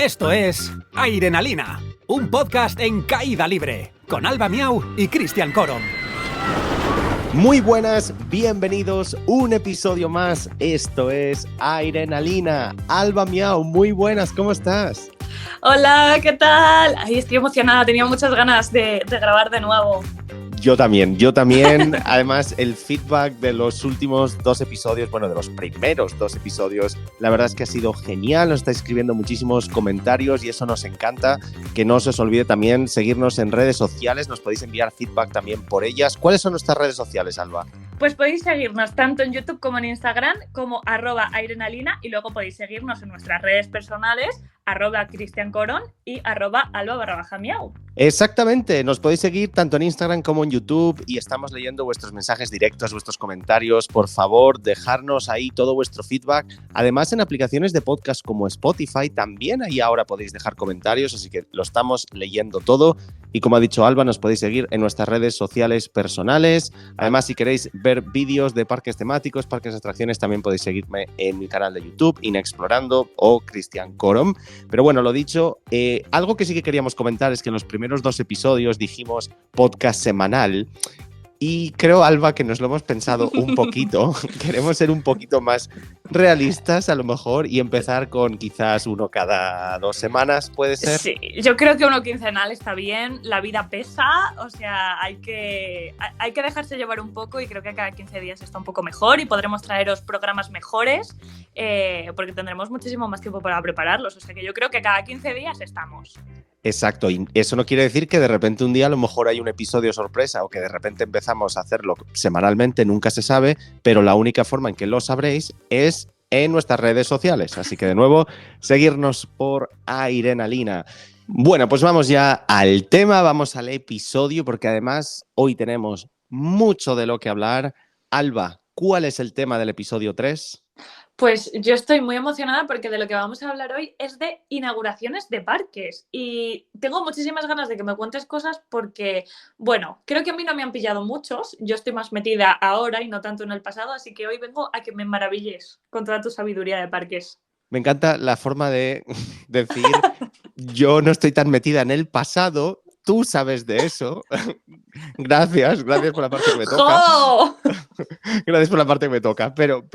Esto es Adrenalina, un podcast en caída libre, con Alba Miau y Cristian Coron. Muy buenas, bienvenidos, un episodio más. Esto es Adrenalina. Alba Miau, muy buenas, ¿cómo estás? Hola, ¿qué tal? Ay, estoy emocionada, tenía muchas ganas de grabar de nuevo. Yo también. Además, el feedback de los últimos dos episodios, bueno, de los primeros dos episodios, la verdad es que ha sido genial. Nos estáis escribiendo muchísimos comentarios y eso nos encanta. Que no se os olvide también seguirnos en redes sociales. Nos podéis enviar feedback también por ellas. ¿Cuáles son nuestras redes sociales, Alba? Pues podéis seguirnos tanto en YouTube como en Instagram, como @Adrenalina, y luego podéis seguirnos en nuestras redes personales, @CristianCoron y @Alba_Miau. Exactamente, nos podéis seguir tanto en Instagram como en YouTube y estamos leyendo vuestros mensajes directos, vuestros comentarios. Por favor, dejarnos ahí todo vuestro feedback. Además, en aplicaciones de podcast como Spotify, también ahí ahora podéis dejar comentarios, así que lo estamos leyendo todo. Y como ha dicho Alba, nos podéis seguir en nuestras redes sociales personales. Además, si queréis ver vídeos de parques temáticos, parques de atracciones, también podéis seguirme en mi canal de YouTube, Inexplorando o Cristian Coron. Pero bueno, lo dicho, algo que sí que queríamos comentar es que en los primeros dos episodios dijimos podcast semanal y creo, Alba, que nos lo hemos pensado un poquito. Queremos ser un poquito más realistas a lo mejor y empezar con quizás uno cada 2 semanas, ¿puede ser? Sí, yo creo que uno quincenal está bien, la vida pesa, o sea, hay que dejarse llevar un poco y creo que cada 15 días está un poco mejor y podremos traeros programas mejores porque tendremos muchísimo más tiempo para prepararlos, o sea que yo creo que cada 15 días estamos. Exacto, y eso no quiere decir que de repente un día a lo mejor hay un episodio sorpresa o que de repente empezamos a hacerlo semanalmente, nunca se sabe, pero la única forma en que lo sabréis es en nuestras redes sociales. Así que de nuevo, seguirnos por Adrenalina. Bueno, pues vamos ya al tema, vamos al episodio, porque además hoy tenemos mucho de lo que hablar. Alba, ¿cuál es el tema del episodio 3? Pues yo estoy muy emocionada porque de lo que vamos a hablar hoy es de inauguraciones de parques y tengo muchísimas ganas de que me cuentes cosas porque, bueno, creo que a mí no me han pillado muchos, yo estoy más metida ahora y no tanto en el pasado, así que hoy vengo a que me maravilles con toda tu sabiduría de parques. Me encanta la forma de decir, yo no estoy tan metida en el pasado, tú sabes de eso. Gracias por la parte que me toca. ¡Jo! Gracias por la parte que me toca. Pero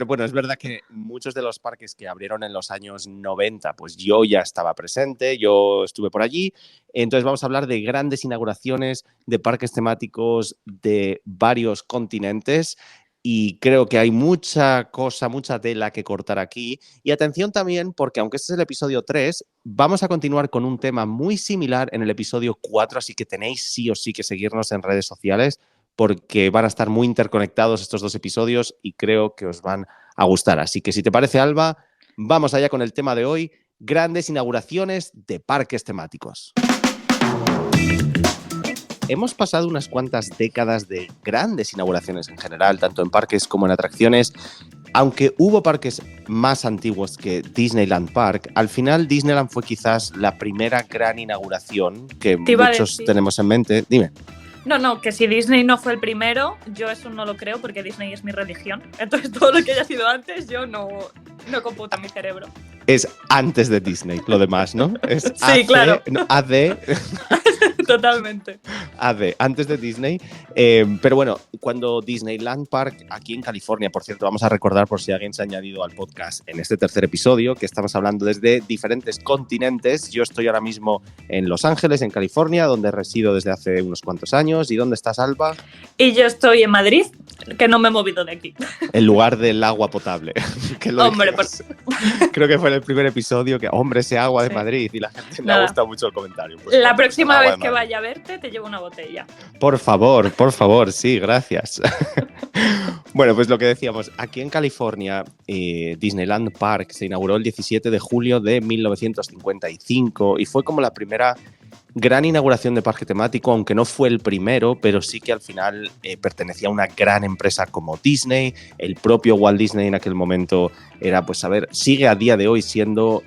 bueno, es verdad que muchos de los parques que abrieron en los años 90, pues yo ya estaba presente, yo estuve por allí. Entonces vamos a hablar de grandes inauguraciones de parques temáticos de varios continentes. Y creo que hay mucha cosa, mucha tela que cortar aquí. Y atención también, porque aunque este es el episodio 3, vamos a continuar con un tema muy similar en el episodio 4, así que tenéis sí o sí que seguirnos en redes sociales porque van a estar muy interconectados estos dos episodios y creo que os van a gustar. Así que si te parece, Alba, vamos allá con el tema de hoy, grandes inauguraciones de parques temáticos. Hemos pasado unas cuantas décadas de grandes inauguraciones en general, tanto en parques como en atracciones. Aunque hubo parques más antiguos que Disneyland Park, al final Disneyland fue quizás la primera gran inauguración que muchos tenemos en mente. Dime. No, que si Disney no fue el primero, yo eso no lo creo porque Disney es mi religión. Entonces todo lo que haya sido antes yo no computa mi cerebro. Es antes de Disney, lo demás, ¿no? Es sí, AC, claro. No, AD. Totalmente. AD, antes de Disney. Pero bueno, cuando Disneyland Park, aquí en California, por cierto, vamos a recordar por si alguien se ha añadido al podcast en este tercer episodio, que estamos hablando desde diferentes continentes. Yo estoy ahora mismo en Los Ángeles, en California, donde resido desde hace unos cuantos años. ¿Y dónde estás, Alba? Y yo estoy en Madrid, que no me he movido de aquí. El lugar del agua potable. Hombre, creo que fue en el primer episodio que, hombre, ese agua de Madrid, y la gente le ha gustado mucho el comentario. Pues, la próxima vez que vaya a verte te llevo una botella. Por favor, sí, gracias. Bueno, pues lo que decíamos, aquí en California, Disneyland Park se inauguró el 17 de julio de 1955 y fue como la primera gran inauguración de parque temático, aunque no fue el primero, pero sí que al final pertenecía a una gran empresa como Disney. El propio Walt Disney en aquel momento era, pues a ver, sigue a día de hoy siendo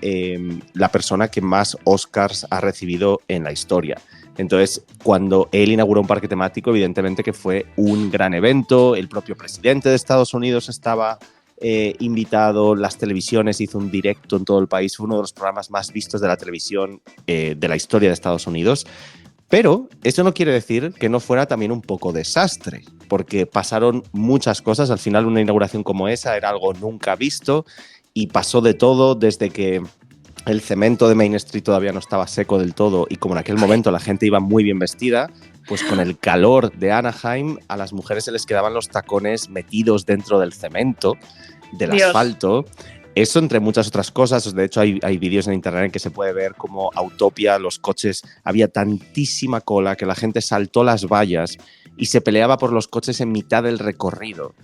la persona que más Oscars ha recibido en la historia. Entonces, cuando él inauguró un parque temático, evidentemente que fue un gran evento, el propio presidente de Estados Unidos estaba, invitado, las televisiones, hizo un directo en todo el país, fue uno de los programas más vistos de la televisión de la historia de Estados Unidos. Pero eso no quiere decir que no fuera también un poco desastre, porque pasaron muchas cosas. Al final, una inauguración como esa era algo nunca visto y pasó de todo, desde que el cemento de Main Street todavía no estaba seco del todo y como en aquel momento la gente iba muy bien vestida, pues con el calor de Anaheim a las mujeres se les quedaban los tacones metidos dentro del cemento, del asfalto. Eso entre muchas otras cosas. De hecho, hay vídeos en internet en que se puede ver cómo Autopia, los coches, había tantísima cola que la gente saltó las vallas y se peleaba por los coches en mitad del recorrido.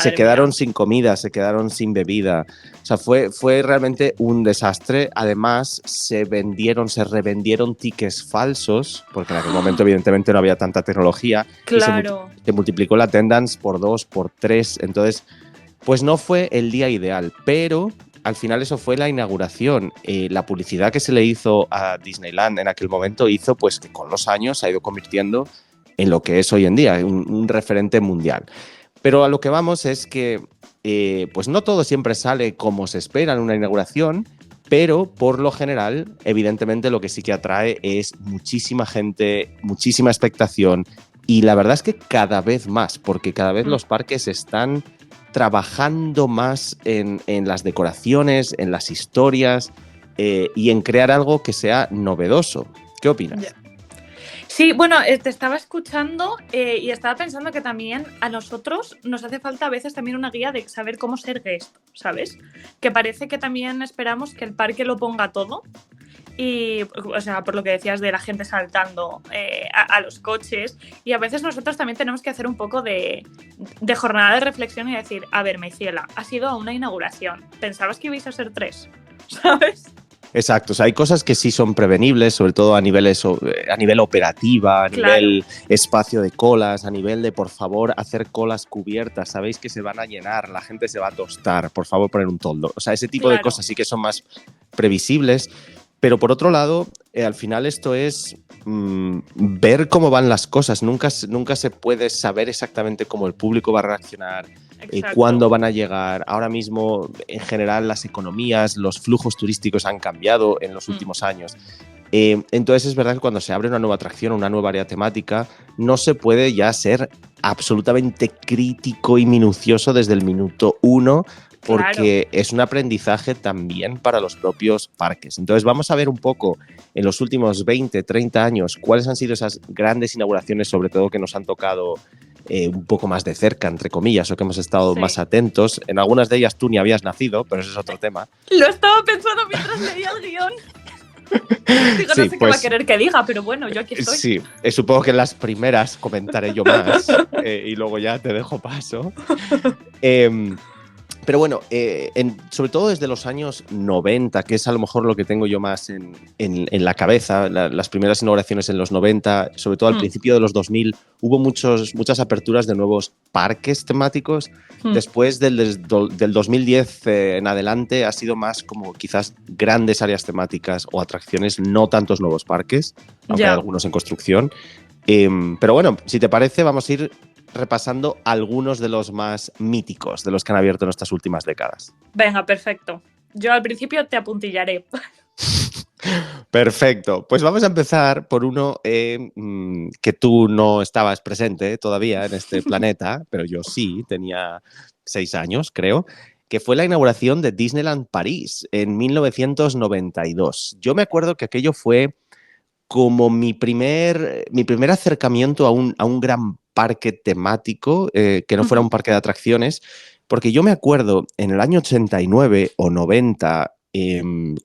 Se quedaron sin comida, se quedaron sin bebida. O sea, fue realmente un desastre. Además, se revendieron tickets falsos, porque en aquel momento evidentemente no había tanta tecnología. Claro. Y se multiplicó la attendance por 2, por 3. Entonces, pues no fue el día ideal, pero al final eso fue la inauguración. La publicidad que se le hizo a Disneyland en aquel momento hizo pues que con los años se ha ido convirtiendo en lo que es hoy en día, un referente mundial. Pero a lo que vamos es que pues no todo siempre sale como se espera en una inauguración, pero por lo general, evidentemente lo que sí que atrae es muchísima gente, muchísima expectación y la verdad es que cada vez más, porque cada vez los parques están trabajando más en las decoraciones, en las historias y en crear algo que sea novedoso. ¿Qué opinas? Yeah. Sí, bueno, te estaba escuchando y estaba pensando que también a nosotros nos hace falta a veces también una guía de saber cómo ser guest, ¿sabes? Que parece que también esperamos que el parque lo ponga todo. Y, o sea, por lo que decías de la gente saltando a los coches. Y a veces nosotros también tenemos que hacer un poco de jornada de reflexión y decir, a ver, Maiciela, ha sido una inauguración. ¿Pensabas que ibais a ser 3? ¿Sabes? Exacto, o sea, hay cosas que sí son prevenibles, sobre todo a nivel operativa, a nivel espacio de colas, a nivel de, por favor, hacer colas cubiertas. Sabéis que se van a llenar, la gente se va a tostar, por favor, poner un toldo. O sea, ese tipo de cosas sí que son más previsibles. Pero por otro lado, al final esto es ver cómo van las cosas. Nunca se puede saber exactamente cómo el público va a reaccionar, cuándo van a llegar. Ahora mismo, en general, las economías, los flujos turísticos han cambiado en los últimos años. Entonces es verdad que cuando se abre una nueva atracción, una nueva área temática, no se puede ya ser absolutamente crítico y minucioso desde el minuto 1, porque es un aprendizaje también para los propios parques. Entonces vamos a ver un poco en los últimos 20, 30 años cuáles han sido esas grandes inauguraciones, sobre todo que nos han tocado un poco más de cerca, entre comillas, o que hemos estado más atentos. En algunas de ellas tú ni habías nacido, pero ese es otro tema. Lo estaba pensando mientras leía el guión. Digo, no sé qué va a querer que diga, pero bueno, yo aquí estoy. Sí, supongo que en las primeras comentaré yo más y luego ya te dejo paso. Pero bueno, sobre todo desde los años 90, que es a lo mejor lo que tengo yo más en la cabeza, las primeras inauguraciones en los 90, sobre todo al principio de los 2000, hubo muchas aperturas de nuevos parques temáticos. Después del 2010 en adelante ha sido más como quizás grandes áreas temáticas o atracciones, no tantos nuevos parques, aunque hay algunos en construcción. Pero bueno, si te parece, vamos a ir repasando algunos de los más míticos de los que han abierto en estas últimas décadas. Venga, perfecto. Yo al principio te apuntillaré. Perfecto. Pues vamos a empezar por uno que tú no estabas presente todavía en este planeta, pero yo sí, tenía 6 años, creo, que fue la inauguración de Disneyland París en 1992. Yo me acuerdo que aquello fue como mi primer acercamiento a un gran parque temático, que no fuera un parque de atracciones, porque yo me acuerdo en el año 89 o 90,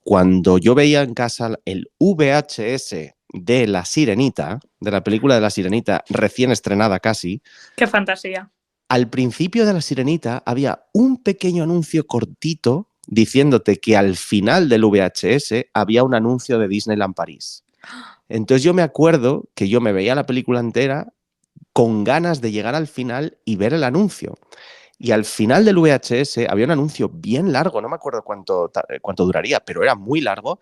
cuando yo veía en casa el VHS de La Sirenita, de la película de La Sirenita, recién estrenada casi. ¡Qué fantasía! Al principio de La Sirenita había un pequeño anuncio cortito diciéndote que al final del VHS había un anuncio de Disneyland París. Entonces yo me acuerdo que yo me veía la película entera con ganas de llegar al final y ver el anuncio. Y al final del VHS había un anuncio bien largo, no me acuerdo cuánto duraría, pero era muy largo,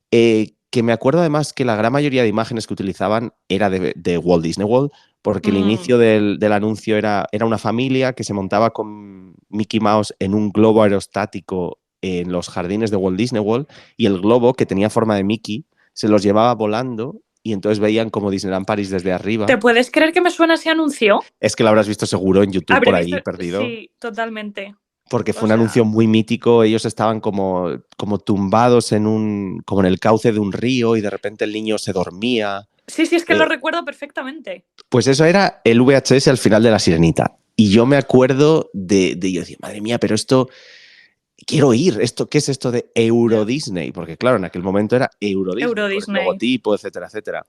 que me acuerdo además que la gran mayoría de imágenes que utilizaban era de Walt Disney World, porque el inicio del anuncio era una familia que se montaba con Mickey Mouse en un globo aerostático en los jardines de Walt Disney World, y el globo, que tenía forma de Mickey, se los llevaba volando y entonces veían como Disneyland París desde arriba. ¿Te puedes creer que me suena ese anuncio? Es que lo habrás visto seguro en YouTube. Habré por ahí visto... perdido. Sí, totalmente. Porque fue un anuncio muy mítico. Ellos estaban como tumbados como en el cauce de un río, y de repente el niño se dormía. Sí, es que lo recuerdo perfectamente. Pues eso era el VHS al final de La Sirenita. Y yo me acuerdo yo decía, madre mía, pero esto... Quiero ir. ¿Qué es esto de Euro Disney? Porque claro, en aquel momento era Euro Disney. El logotipo, etcétera, etcétera.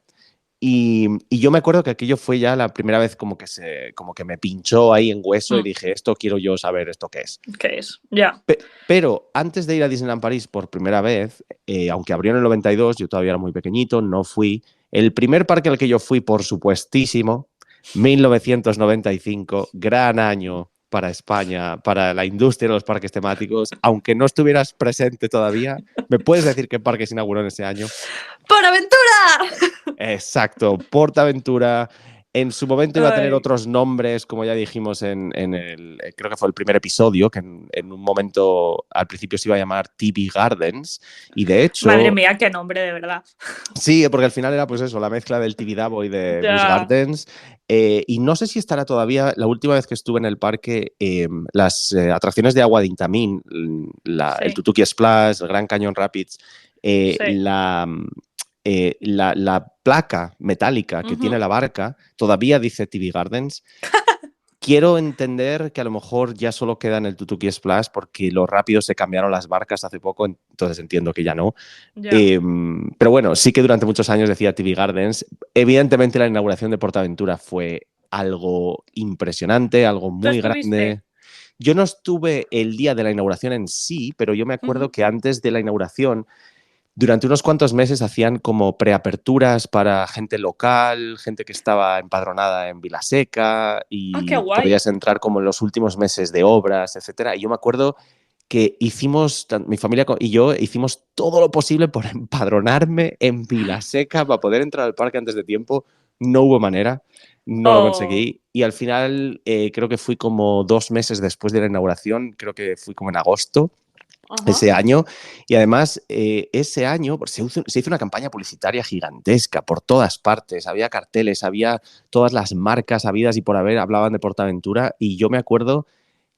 Y yo me acuerdo que aquello fue ya la primera vez como que me pinchó ahí en hueso y dije, esto quiero yo saber esto qué es. ¿Qué es? Ya. Pero antes de ir a Disneyland París por primera vez, aunque abrió en el 92, yo todavía era muy pequeñito, no fui. El primer parque al que yo fui, por supuestísimo, 1995, gran año para España, para la industria de los parques temáticos. Aunque no estuvieras presente todavía, ¿me puedes decir qué parque se inauguró en ese año? ¡PortAventura! Exacto, PortAventura. En su momento iba a tener otros nombres, como ya dijimos creo que fue el primer episodio, que en un momento al principio se iba a llamar TV Gardens, y de hecho... Madre mía, qué nombre, de verdad. Sí, porque al final era pues eso, la mezcla del Tibidabo y de Busch Gardens. Y no sé si estará todavía, la última vez que estuve en el parque, las atracciones de agua de Intamin, el Tutuki Splash, el Gran Canyon Rapids, la placa metálica que tiene la barca todavía dice TV Gardens. Quiero entender que a lo mejor ya solo queda en el Tutuki Splash porque los rápidos se cambiaron las barcas hace poco, entonces entiendo que ya no. Pero bueno, sí que durante muchos años decía TV Gardens. Evidentemente la inauguración de PortAventura fue algo impresionante, algo muy grande. Yo no estuve el día de la inauguración en sí, pero yo me acuerdo que antes de la inauguración, durante unos cuantos meses hacían como preaperturas para gente local, gente que estaba empadronada en Vilaseca, y podías entrar como en los últimos meses de obras, etcétera. Y yo me acuerdo que mi familia y yo hicimos todo lo posible por empadronarme en Vilaseca para poder entrar al parque antes de tiempo. No hubo manera, no lo conseguí. Y al final creo que fui como 2 meses después de la inauguración, creo que fui como en agosto. Ese año. Y además, ese año se hizo una campaña publicitaria gigantesca por todas partes. Había carteles, había todas las marcas habidas y por haber hablaban de PortAventura. Y yo me acuerdo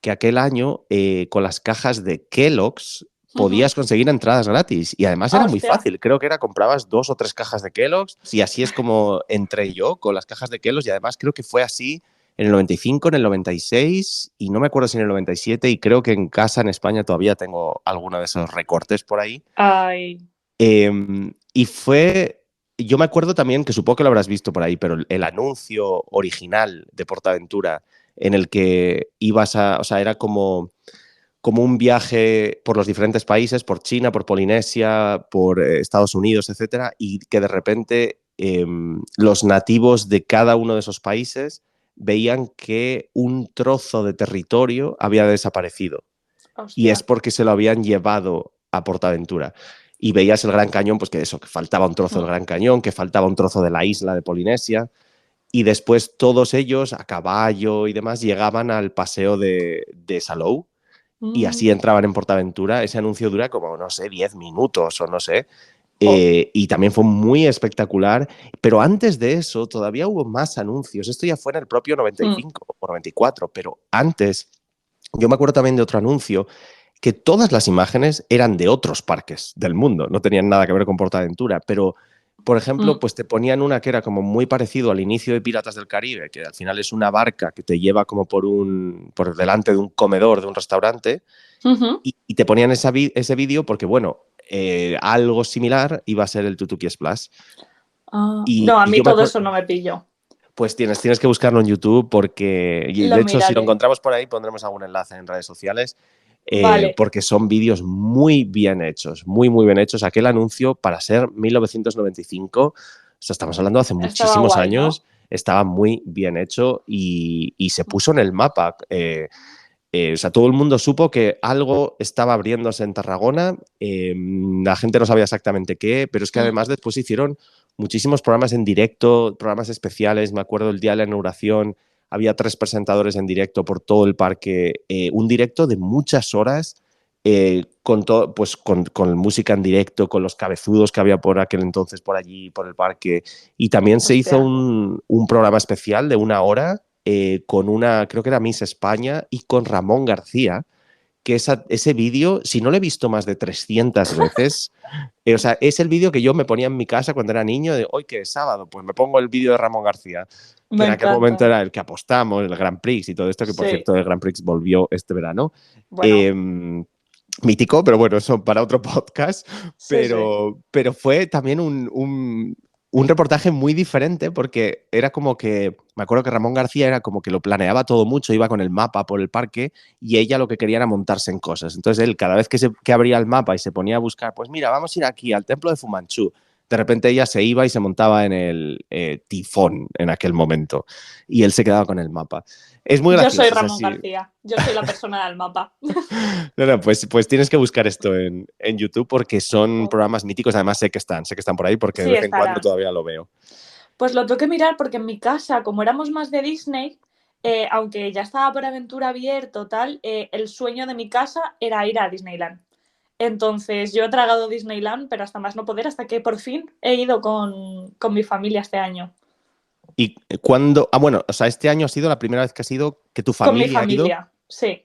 que aquel año, con las cajas de Kellogg's, podías conseguir entradas gratis. Y además era muy fácil. Creo que comprabas 2 o 3 cajas de Kellogg's. Y así es como entré yo con las cajas de Kellogg's. Y además creo que fue así en el 95, en el 96, y no me acuerdo si en el 97, y creo que en casa en España todavía tengo alguno de esos recortes por ahí. Y yo me acuerdo también, que supongo que lo habrás visto por ahí, pero el anuncio original de PortAventura, en el que era como un viaje por los diferentes países, por China, por Polinesia, por Estados Unidos, etcétera, y que de repente los nativos de cada uno de esos países veían que un trozo de territorio había desaparecido. Y es porque se lo habían llevado a PortAventura. Y veías el Gran Cañón, pues que faltaba un trozo del Gran Cañón, que faltaba un trozo de la isla de Polinesia. Y después todos ellos, a caballo y demás, llegaban al paseo de Salou. Y así entraban en PortAventura. Ese anuncio dura como, no sé, 10 minutos o no sé. Y también fue muy espectacular, pero antes de eso todavía hubo más anuncios. Esto ya fue en el propio 95 o 94, pero antes yo me acuerdo también de otro anuncio que todas las imágenes eran de otros parques del mundo, no tenían nada que ver con PortAventura, pero por ejemplo, pues te ponían una que era como muy parecido al inicio de Piratas del Caribe, que al final es una barca que te lleva como por delante de un comedor de un restaurante, y te ponían ese vídeo porque, bueno, algo similar iba a ser el Tutuki Splash. No, a mí todo eso no me pilló. Pues tienes que buscarlo en YouTube porque, de hecho, si lo encontramos por ahí pondremos algún enlace en redes sociales, porque son vídeos muy bien hechos, muy, muy bien hechos. Aquel anuncio, para ser 1995, o sea, estamos hablando de hace muchísimos años, ¿no? Estaba muy bien hecho y se puso en el mapa. O sea, todo el mundo supo que algo estaba abriéndose en Tarragona, la gente no sabía exactamente qué, pero es que además después hicieron muchísimos programas en directo, programas especiales. Me acuerdo el día de la inauguración, había 3 presentadores en directo por todo el parque, un directo de muchas horas, pues con música en directo, con los cabezudos que había por aquel entonces por allí, por el parque. Y también se hizo Hostia. un programa especial de 1 hora con creo que era Miss España y con Ramón García, que ese vídeo, si no lo he visto más de 300 veces, o sea, es el vídeo que yo me ponía en mi casa cuando era niño, de hoy que es sábado, pues me pongo el vídeo de Ramón García, que Me en aquel momento encanta. era el que apostamos, el Grand Prix y todo esto, que por Sí, cierto el Grand Prix volvió este verano. bueno, Mítico, pero bueno, eso para otro podcast. sí, sí. Pero fue también un reportaje muy diferente porque era como que, me acuerdo que Ramón García era como que lo planeaba todo mucho, iba con el mapa por el parque y ella lo que quería era montarse en cosas. Entonces él, cada vez que abría el mapa y se ponía a buscar, pues mira, vamos a ir aquí al templo de Fu Manchu. De repente ella se iba y se montaba en el tifón en aquel momento y él se quedaba con el mapa. Es muy Yo soy gracioso, es Ramón así. García, yo soy la persona del mapa. No, pues tienes que buscar esto en YouTube porque son programas míticos. Además, sé que están por ahí porque de Sí, vez en cuando estarán. todavía lo veo. Pues lo tengo que mirar porque en mi casa, como éramos más de Disney, aunque ya estaba por aventura abierto, tal, el sueño de mi casa era ir a Disneyland. Entonces yo he tragado Disneyland, pero hasta más no poder, hasta que por fin he ido con mi familia este año. ¿Y cuándo? Ah, bueno, o sea, este año ha sido la primera vez que ha sido que tu Con mi familia ha ido. familia, sí.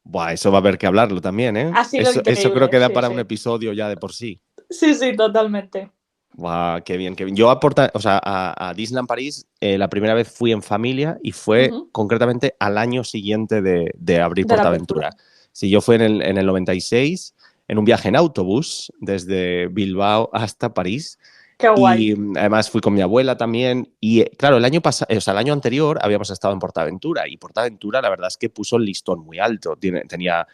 Buah, eso va a haber que hablarlo también, ¿eh? Ha sido Eso creo increíble, que da sí, para un sí. episodio ya de por sí. Sí, sí, totalmente. Buah, qué bien, qué bien. Yo o sea, a Disneyland París la primera vez fui en familia y fue Ujú. concretamente al año siguiente de abrir De la apertura. PortAventura. Sí, yo fui en el 96 en un viaje en autobús desde Bilbao hasta París. Qué guay. Y además fui con mi abuela también. Y claro, el año pasado, o sea, el año anterior habíamos estado en PortAventura. Y PortAventura, la verdad es que puso el listón muy alto. Tenía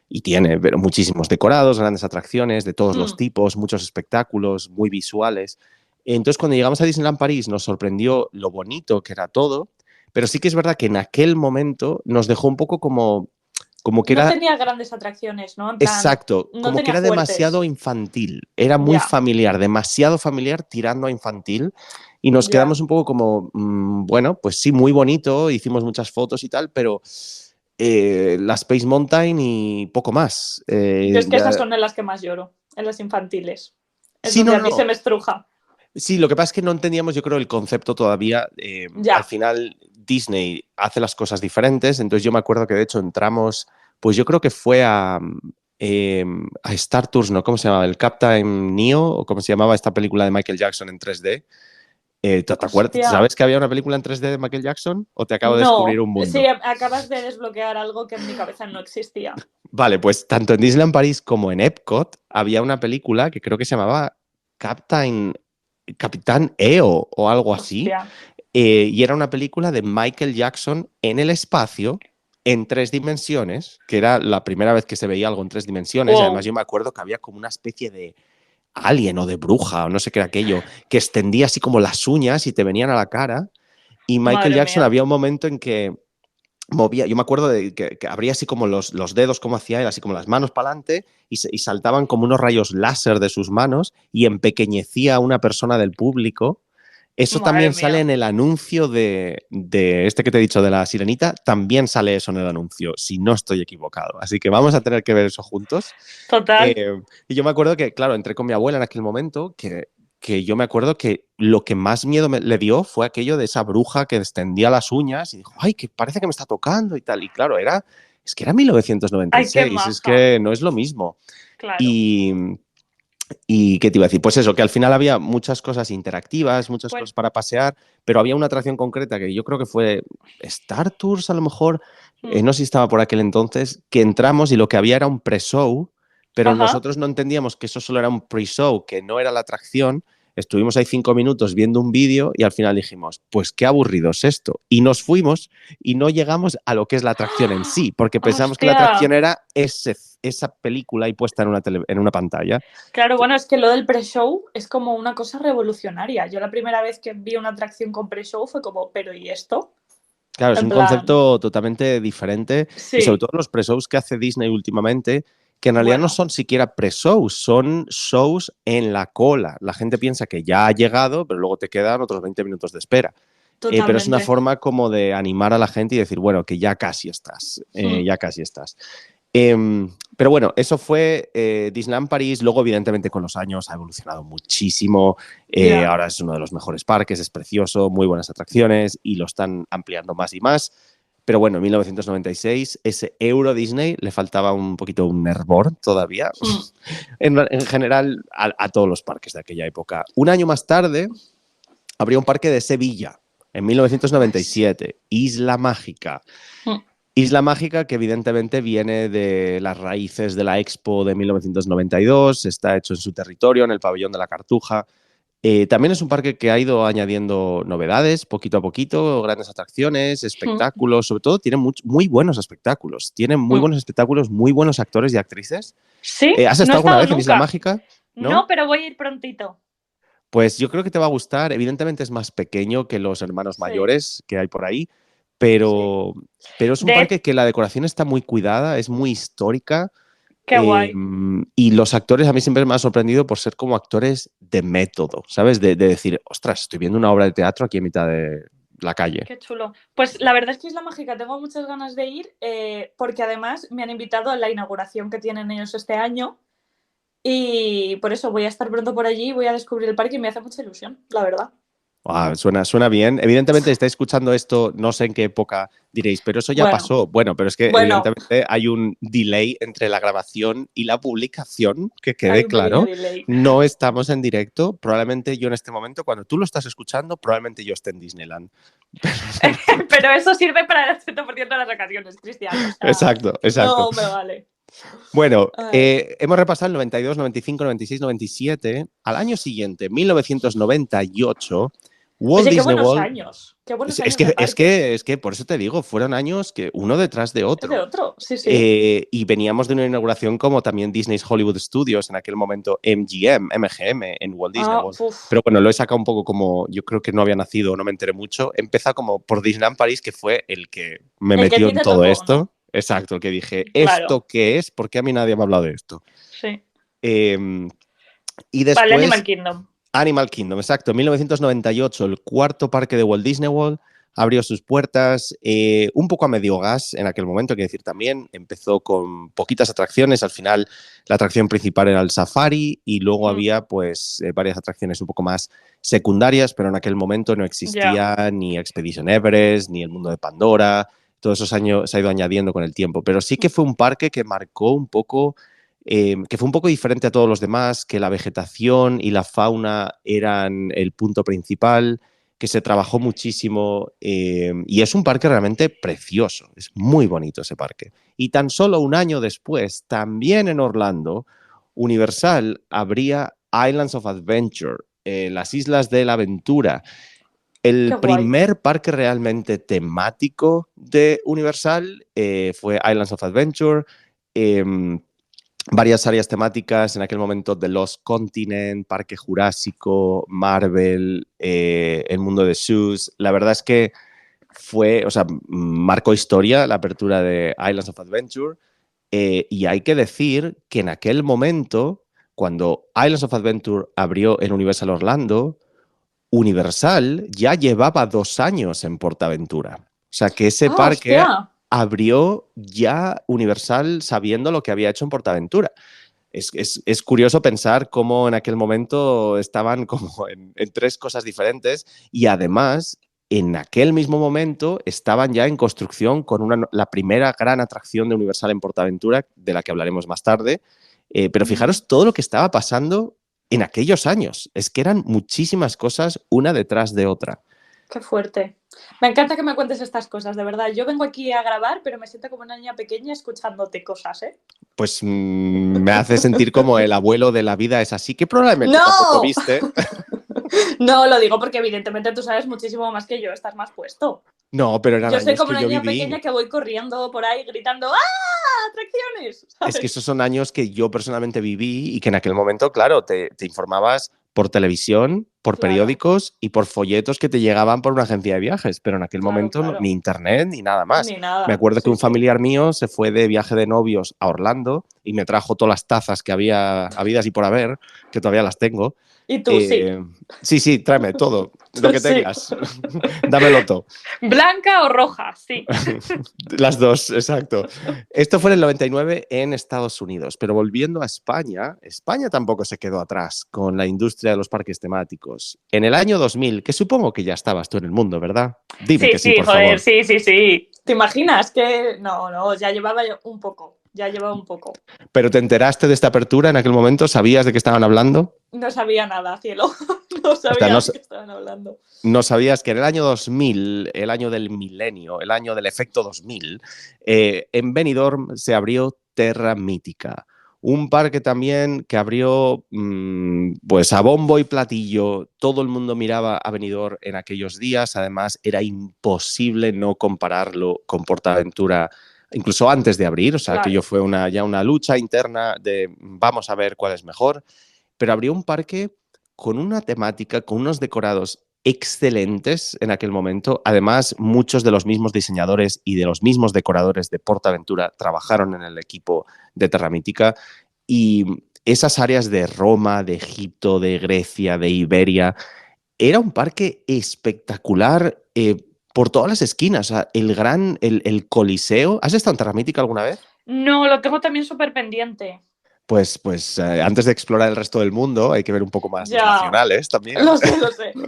y tiene pero muchísimos decorados, grandes atracciones de todos los Mm. tipos, muchos espectáculos muy visuales. Entonces, cuando llegamos a Disneyland París, nos sorprendió lo bonito que era todo. Pero sí que es verdad que en aquel momento nos dejó un poco como que No era. tenía grandes atracciones, ¿no? En plan, Exacto, no como que tenía era demasiado fuertes. infantil, era muy Ya, familiar, demasiado familiar tirando a infantil y nos ya. quedamos un poco como, bueno, pues sí, muy bonito, hicimos muchas fotos y tal, pero la Space Mountain y poco más. Yo es que esas son en las que más lloro, en las infantiles. Es Sí, no, donde a mí se no. me estruja. Sí, lo que pasa es que no entendíamos, yo creo, el concepto todavía. Al Ya. final, Disney hace las cosas diferentes. Entonces, yo me acuerdo que de hecho entramos, pues yo creo que fue a Star Tours, ¿no? ¿Cómo se llamaba? El Captain Neo, o cómo se llamaba esta película de Michael Jackson en 3D. ¿Te acuerdas? Hostia. ¿Sabes que había una película en 3D de Michael Jackson? ¿O te acabo de descubrir No. un Sí, mundo? acabas de desbloquear algo que en mi cabeza no existía. Vale, pues tanto en Disneyland París como en Epcot había una película que creo que se llamaba Capitán EO o algo así. Hostia. Y era una película de Michael Jackson en el espacio en 3 dimensiones, que era la primera vez que se veía algo en 3 dimensiones. Además, Wow. yo me acuerdo que había como una especie de alien o de bruja o no sé qué era aquello, que extendía así como las uñas y te venían a la cara. Y Michael Madre Jackson mía. había un momento en que movía, yo me acuerdo de que abría así como los dedos, como hacía él, así como las manos para adelante y saltaban como unos rayos láser de sus manos y empequeñecía a una persona del público. Eso Madre también sale mía. en el anuncio de este que te he dicho de la sirenita, también sale eso en el anuncio, si no estoy equivocado. Así que vamos a tener que ver eso juntos. Total. Y yo me acuerdo que, claro, entré con mi abuela en aquel momento, que yo me acuerdo que lo que más miedo le dio fue aquello de esa bruja que extendía las uñas y dijo, ay, que parece que me está tocando y tal. Y claro, es que era Ay, qué 1996, es maja. que no es lo mismo. Claro. Y, ¿Y qué te iba a decir? Pues eso, que al final había muchas cosas interactivas, muchas Pues, cosas para pasear, pero había una atracción concreta que yo creo que fue Star Tours, a lo mejor, no sé si estaba por aquel entonces, que entramos y lo que había era un pre-show, pero ajá. nosotros no entendíamos que eso solo era un pre-show, que no era la atracción. Estuvimos ahí 5 minutos viendo un vídeo y al final dijimos, pues qué aburrido es esto. Y nos fuimos y no llegamos a lo que es la atracción en sí, porque pensamos que la atracción Hostia. era esa película ahí puesta en una pantalla. Claro, bueno, es que lo del pre-show es como una cosa revolucionaria. Yo la primera vez que vi una atracción con pre-show fue como, ¿pero y esto? Claro, es En un plan, concepto totalmente diferente y sobre sí. todo los pre-shows que hace Disney últimamente que en realidad no Bueno, son siquiera pre-shows, son shows en la cola. La gente piensa que ya ha llegado, pero luego te quedan otros 20 minutos de espera. Pero es una totalmente. forma como de animar a la gente y decir, bueno, que ya casi estás, Mm, ya casi estás. Pero bueno, eso fue Disneyland París. Luego, evidentemente, con los años ha evolucionado muchísimo. ya. Ahora es uno de los mejores parques, es precioso, muy buenas atracciones y lo están ampliando más y más. Pero bueno, en 1996, ese Euro Disney le faltaba un poquito un hervor todavía, Mm. en general, a todos los parques de aquella época. Un año más tarde, abrió un parque de Sevilla, en Pues, 1997, Isla Mágica. mm. Isla Mágica, que evidentemente viene de las raíces de la Expo de 1992, está hecho en su territorio, en el pabellón de la Cartuja. También es un parque que ha ido añadiendo novedades poquito a poquito, grandes atracciones, Mm. espectáculos, sobre todo tiene muy buenos espectáculos. Tiene muy Mm. buenos espectáculos, muy buenos actores y actrices. Sí, ¿Has no he estado alguna estado vez en Isla nunca. Mágica? No, ¿No? pero voy a ir prontito. Pues yo creo que te va a gustar. Evidentemente es más pequeño que los hermanos Sí, mayores que hay por ahí, sí. pero, pero es un De, parque que la decoración está muy cuidada, es muy histórica. qué guay. Y los actores a mí siempre me han sorprendido por ser como actores de método, ¿sabes? De decir, ostras, estoy viendo una obra de teatro aquí en mitad de la calle. Qué chulo. Pues la verdad es que Isla Mágica tengo muchas ganas de ir porque además me han invitado a la inauguración que tienen ellos este año y por eso voy a estar pronto por allí, voy a descubrir el parque y me hace mucha ilusión, la verdad. Suena bien. Evidentemente, estáis escuchando esto, no sé en qué época diréis, pero eso ya Bueno, pasó. Bueno, pero es que bueno, evidentemente hay un delay entre la grabación y la publicación, que hay quede un pequeño claro. delay. No estamos en directo. Probablemente yo en este momento, cuando tú lo estás escuchando, probablemente yo esté en Disneyland. Pero eso sirve para el 100% de las ocasiones, Cristian. O sea, Exacto, exacto. no me vale. Bueno, Ay. hemos repasado el 92, 95, 96, 97. Al año siguiente, 1998, Walt Oye, Disney World. qué buenos Es años de que, es, parques. que, es que por eso te digo, fueron años que uno detrás de Es de otro. otro, sí, sí. Y veníamos de una inauguración como también Disney's Hollywood Studios, en aquel momento MGM en Walt Disney Ah, World. uf. Pero bueno, lo he sacado un poco como yo creo que no había nacido, no me enteré mucho. Empezó como por Disneyland París, que fue el que me El que a metió ti en te todo tocó, esto. ¿no? Exacto, el que dije, Claro, ¿esto qué es? ¿Por qué a mí nadie me ha hablado de esto? sí. Eh, y Vale, Animal después Kingdom. Animal Kingdom, exacto. En 1998, el cuarto parque de Walt Disney World abrió sus puertas un poco a medio gas en aquel momento, hay que decir también. Empezó con poquitas atracciones. Al final, la atracción principal era el Safari y luego Mm, había pues varias atracciones un poco más secundarias, pero en aquel momento no ya. existía ni Expedition Everest, ni el mundo de Pandora. Todos esos años se ha ido añadiendo con el tiempo, pero sí que fue un parque que marcó un poco que fue un poco diferente a todos los demás, que la vegetación y la fauna eran el punto principal, que se trabajó muchísimo y es un parque realmente precioso, es muy bonito ese parque. Y tan solo un año después, también en Orlando, Universal abría Islands of Adventure, las Islas de la Aventura, Qué el guay. primer parque realmente temático de Universal fue Islands of Adventure. Eh, Varias áreas temáticas en aquel momento: The Lost Continent, Parque Jurásico, Marvel, el mundo de Zoos. La verdad es que fue, o sea, marcó historia la apertura de Islands of Adventure y hay que decir que en aquel momento, cuando Islands of Adventure abrió en Universal Orlando, Universal ya llevaba 2 años en PortAventura. O sea, que ese Ah, parque hostia. abrió ya Universal sabiendo lo que había hecho en PortAventura. Es curioso pensar cómo en aquel momento estaban como en tres cosas diferentes y además en aquel mismo momento estaban ya en construcción con la primera gran atracción de Universal en PortAventura, de la que hablaremos más tarde. Pero Mm, fijaros todo lo que estaba pasando en aquellos años. Es que eran muchísimas cosas una detrás de otra. qué fuerte. Me encanta que me cuentes estas cosas, de verdad. Yo vengo aquí a grabar, pero me siento como una niña pequeña escuchándote cosas, ¿eh? Pues me hace sentir como el abuelo de la vida es así, que probablemente tampoco ¡No! viste. No, lo digo porque evidentemente tú sabes muchísimo más que yo, estás más puesto. No, pero eran Yo soy años como que una yo niña pequeña viví. que voy corriendo por ahí gritando ¡ah! ¡Atracciones! Es que ¿Sabes? esos son años que yo personalmente viví y que en aquel momento, claro, te informabas por televisión, por Claro. periódicos y por folletos que te llegaban por una agencia de viajes, pero en aquel Claro, momento claro. ni internet ni nada más. Ni nada. Me acuerdo que Sí, un sí. familiar mío se fue de viaje de novios a Orlando y me trajo todas las tazas que había habidas y por haber, que todavía las tengo. Y tú, sí. Sí, tráeme todo, lo que Sí. tengas. Dámelo todo. ¿Blanca o roja? Sí. Las dos, exacto. Esto fue en el 99 en Estados Unidos, pero volviendo a España, España tampoco se quedó atrás con la industria de los parques temáticos. En el año 2000, que supongo que ya estabas tú en el mundo, ¿verdad? Dime que sí, por joder, favor. sí. ¿Te imaginas que...? No, ya llevaba un poco. ¿Pero te enteraste de esta apertura en aquel momento? ¿Sabías de qué estaban hablando? No sabía nada, cielo. No sabía de qué estaban hablando. No sabías que en el año 2000, el año del milenio, el año del efecto 2000, en Benidorm se abrió Terra Mítica. Un parque también que abrió pues a bombo y platillo. Todo el mundo miraba a Benidorm en aquellos días. Además, era imposible no compararlo con PortAventura, incluso antes de abrir. O sea, Claro. aquello fue ya una lucha interna de vamos a ver cuál es mejor. Pero abrió un parque con una temática, con unos decorados excelentes en aquel momento. Además, muchos de los mismos diseñadores y de los mismos decoradores de PortAventura trabajaron en el equipo de Terra Mítica, y esas áreas de Roma, de Egipto, de Grecia, de Iberia, era un parque espectacular por todas las esquinas. O sea, el Coliseo. ¿Has estado en Terra Mítica alguna vez? No, lo tengo también súper pendiente. Pues antes de explorar el resto del mundo hay que ver un poco más los nacionales también. Lo sé.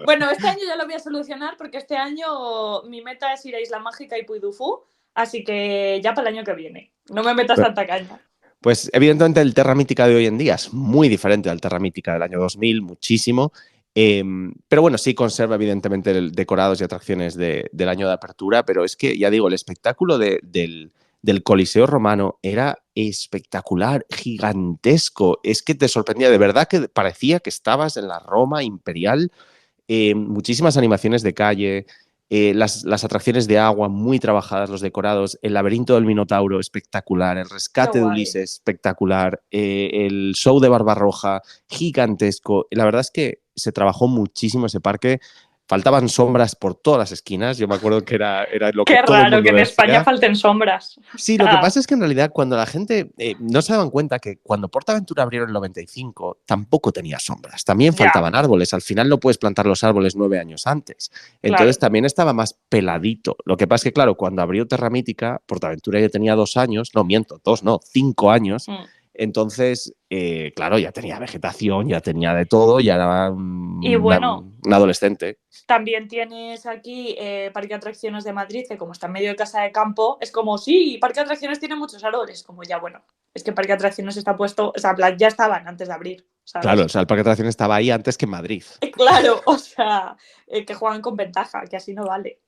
Bueno, este año ya lo voy a solucionar porque este año mi meta es ir a Isla Mágica y Puy du Fou, así que ya para el año que viene. No me metas tanta caña. Pues evidentemente el Terra Mítica de hoy en día es muy diferente al Terra Mítica del año 2000, muchísimo. Pero bueno, sí conserva evidentemente decorados y atracciones del año de apertura, pero es que, ya digo, el espectáculo del Coliseo Romano era espectacular, gigantesco. Es que te sorprendía, de verdad que parecía que estabas en la Roma imperial. Muchísimas animaciones de calle, las atracciones de agua muy trabajadas, los decorados, el laberinto del Minotauro espectacular, el rescate de Ulises espectacular, el show de Barbarroja gigantesco. La verdad es que se trabajó muchísimo ese parque. Faltaban sombras por todas las esquinas. Yo me acuerdo que era lo que Qué todo el raro mundo que en decía. España falten sombras. Sí, lo que pasa es que en realidad cuando la gente no se daban cuenta que cuando PortAventura abrieron en el 95 tampoco tenía sombras, también faltaban árboles. Al final no puedes plantar los árboles 9 años antes. Entonces también estaba más peladito. Lo que pasa es que, claro, cuando abrió Terra Mítica, PortAventura ya tenía 2 años, no miento, 2 no, 5 años. Entonces, claro, ya tenía vegetación, ya tenía de todo, ya era un adolescente. También tienes aquí Parque de Atracciones de Madrid, que como está en medio de casa de campo, es como, sí, Parque de Atracciones tiene muchos árboles. Como ya, bueno, es que Parque de Atracciones está puesto, o sea, ya estaban antes de abrir, ¿sabes? Claro, o sea, el Parque de Atracciones estaba ahí antes que en Madrid. Claro, o sea, que juegan con ventaja, que así no vale.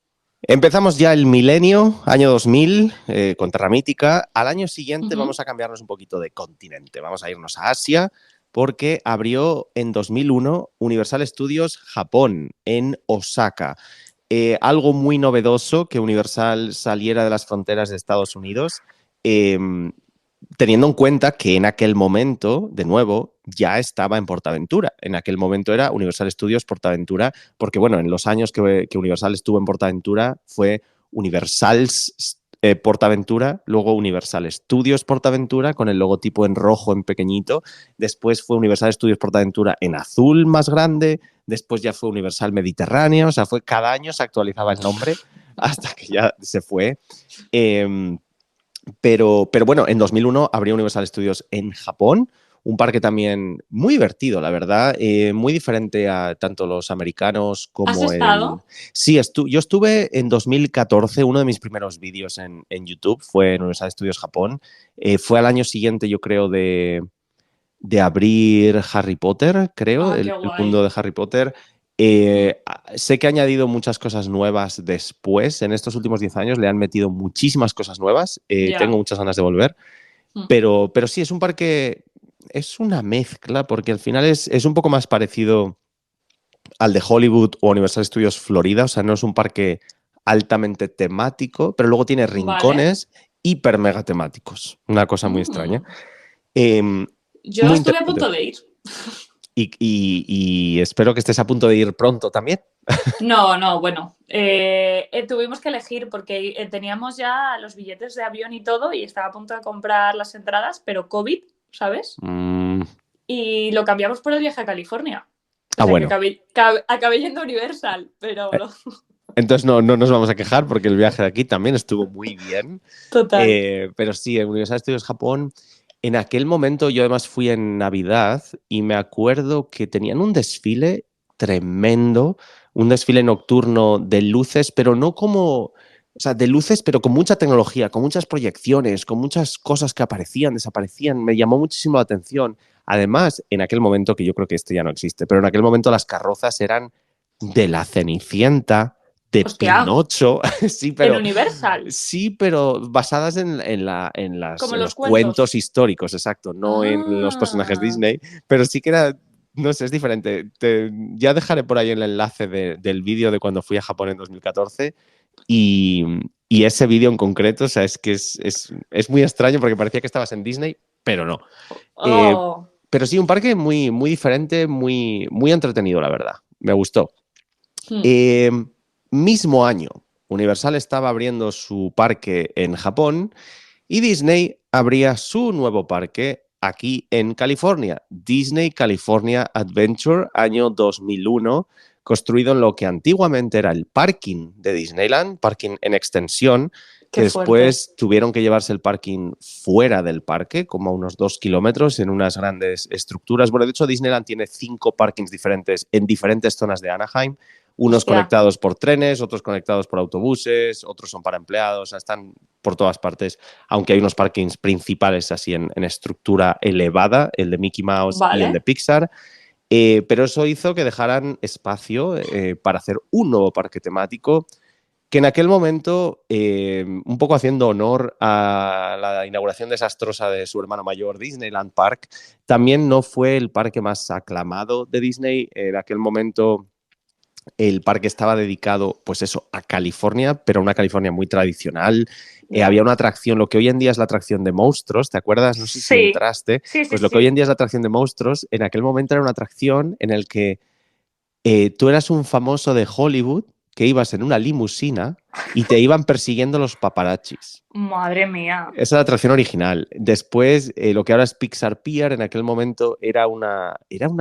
Empezamos ya el milenio, año 2000, con Terra Mítica. Al año siguiente vamos a cambiarnos un poquito de continente. Vamos a irnos a Asia, porque abrió en 2001 Universal Studios Japón, en Osaka. Algo muy novedoso que Universal saliera de las fronteras de Estados Unidos, teniendo en cuenta que en aquel momento, de nuevo, ya estaba en PortAventura. En aquel momento era Universal Studios PortAventura, porque bueno, en los años que Universal estuvo en PortAventura fue Universal PortAventura, luego Universal Studios PortAventura con el logotipo en rojo en pequeñito, después fue Universal Studios PortAventura en azul más grande, después ya fue Universal Mediterráneo, o sea, cada año se actualizaba el nombre hasta que ya se fue. Pero bueno, en 2001 abrió Universal Studios en Japón, un parque también muy divertido, la verdad, muy diferente a tanto los americanos como ¿Has estado? Sí, yo estuve en 2014, uno de mis primeros vídeos en YouTube fue en Universal Studios Japón. Fue al año siguiente, yo creo, de abrir Harry Potter, creo, el mundo de Harry Potter. Sé que ha añadido muchas cosas nuevas después. En estos últimos 10 años le han metido muchísimas cosas nuevas. Tengo muchas ganas de volver. Pero sí, es un parque, es una mezcla, porque al final es un poco más parecido al de Hollywood o Universal Studios Florida. O sea, no es un parque altamente temático, pero luego tiene rincones hiper mega temáticos. Una cosa muy extraña. Yo estuve a punto de ir. Y espero que estés a punto de ir pronto también. No, bueno, tuvimos que elegir porque teníamos ya los billetes de avión y todo y estaba a punto de comprar las entradas, pero COVID, ¿sabes? Mm, Y lo cambiamos por el viaje a California. O sea que bueno. acabé yendo a Universal, pero Entonces no nos vamos a quejar porque el viaje de aquí también estuvo muy bien. total. Pero sí, en Universal Studios Japón, en aquel momento yo además fui en Navidad y me acuerdo que tenían un desfile tremendo, un desfile nocturno de luces, pero no como, o sea, de luces, pero con mucha tecnología, con muchas proyecciones, con muchas cosas que aparecían, desaparecían. Me llamó muchísimo la atención. Además, en aquel momento, que yo creo que esto ya no existe, pero en aquel momento las carrozas eran de la Cenicienta, de Hostia, Pinocho, sí, en pero Universal, sí, pero basadas como en los los cuentos. cuentos históricos, exacto, no en los personajes Ah, Disney, pero sí que era, no sé, es diferente. Ya dejaré por ahí el enlace del vídeo de cuando fui a Japón en 2014 y, y ese vídeo en concreto, o sea, es que es muy extraño porque parecía que estabas en Disney, pero no. Eh, oh. pero sí, un parque muy, muy diferente, muy entretenido, la verdad. Me gustó. Hmm. Eh, Mismo año, Universal estaba abriendo su parque en Japón y Disney abría su nuevo parque aquí en California, Disney California Adventure, año 2001, construido en lo que antiguamente era el parking de Disneyland, parking en extensión, que Qué fuerte. después tuvieron que llevarse el parking fuera del parque, como a unos 2 kilómetros, en unas grandes estructuras. Bueno, de hecho, Disneyland tiene 5 parkings diferentes en diferentes zonas de Anaheim, unos Hostia, conectados por trenes, otros conectados por autobuses, otros son para empleados, o sea, están por todas partes, aunque hay unos parkings principales así en estructura elevada, el de Mickey Mouse y el de vale. Pixar, pero eso hizo que dejaran espacio para hacer un nuevo parque temático que en aquel momento, un poco haciendo honor a la inauguración desastrosa de su hermano mayor, Disneyland Park, también no fue el parque más aclamado de Disney. En aquel momento el parque estaba dedicado, pues eso, a California, pero una California muy tradicional. Ya. Había una atracción, lo que hoy en día es la atracción de monstruos, ¿te acuerdas? No sé si Sí, entraste. sí, sí, Pues lo que hoy en sí. día es la atracción de monstruos, en aquel momento era una atracción en el que tú eras un famoso de Hollywood que ibas en una limusina y te iban persiguiendo los paparazzis. Madre mía. Esa es la atracción original. Después, lo que ahora es Pixar Pier, en aquel momento era una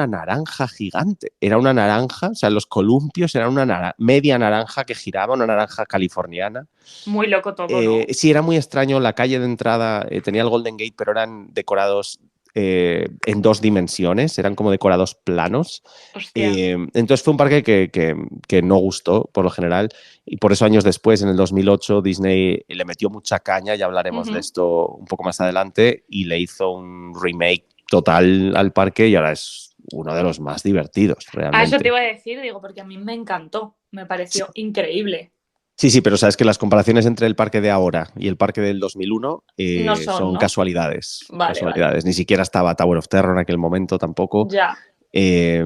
naranja gigante. Era una naranja, o sea, los columpios eran una media naranja que giraba, una naranja californiana. Muy loco todo, ¿no? Sí, era muy extraño. La calle de entrada tenía el Golden Gate, pero eran decorados en 2 dimensiones, eran como decorados planos. Hostia. Entonces fue un parque que no gustó por lo general y por eso años después, en el 2008, Disney le metió mucha caña, ya hablaremos de Ujú. esto un poco más adelante, y le hizo un remake total al parque y ahora es uno de los más divertidos A eso te realmente. iba a decir, digo, porque a mí me encantó. Me pareció increíble. Sí, sí, pero sabes que las comparaciones entre el parque de ahora y el parque del 2001 No son, son ¿no? casualidades, Vale, vale. casualidades. Ni siquiera estaba Tower of Terror en aquel momento tampoco. Ya. Eh,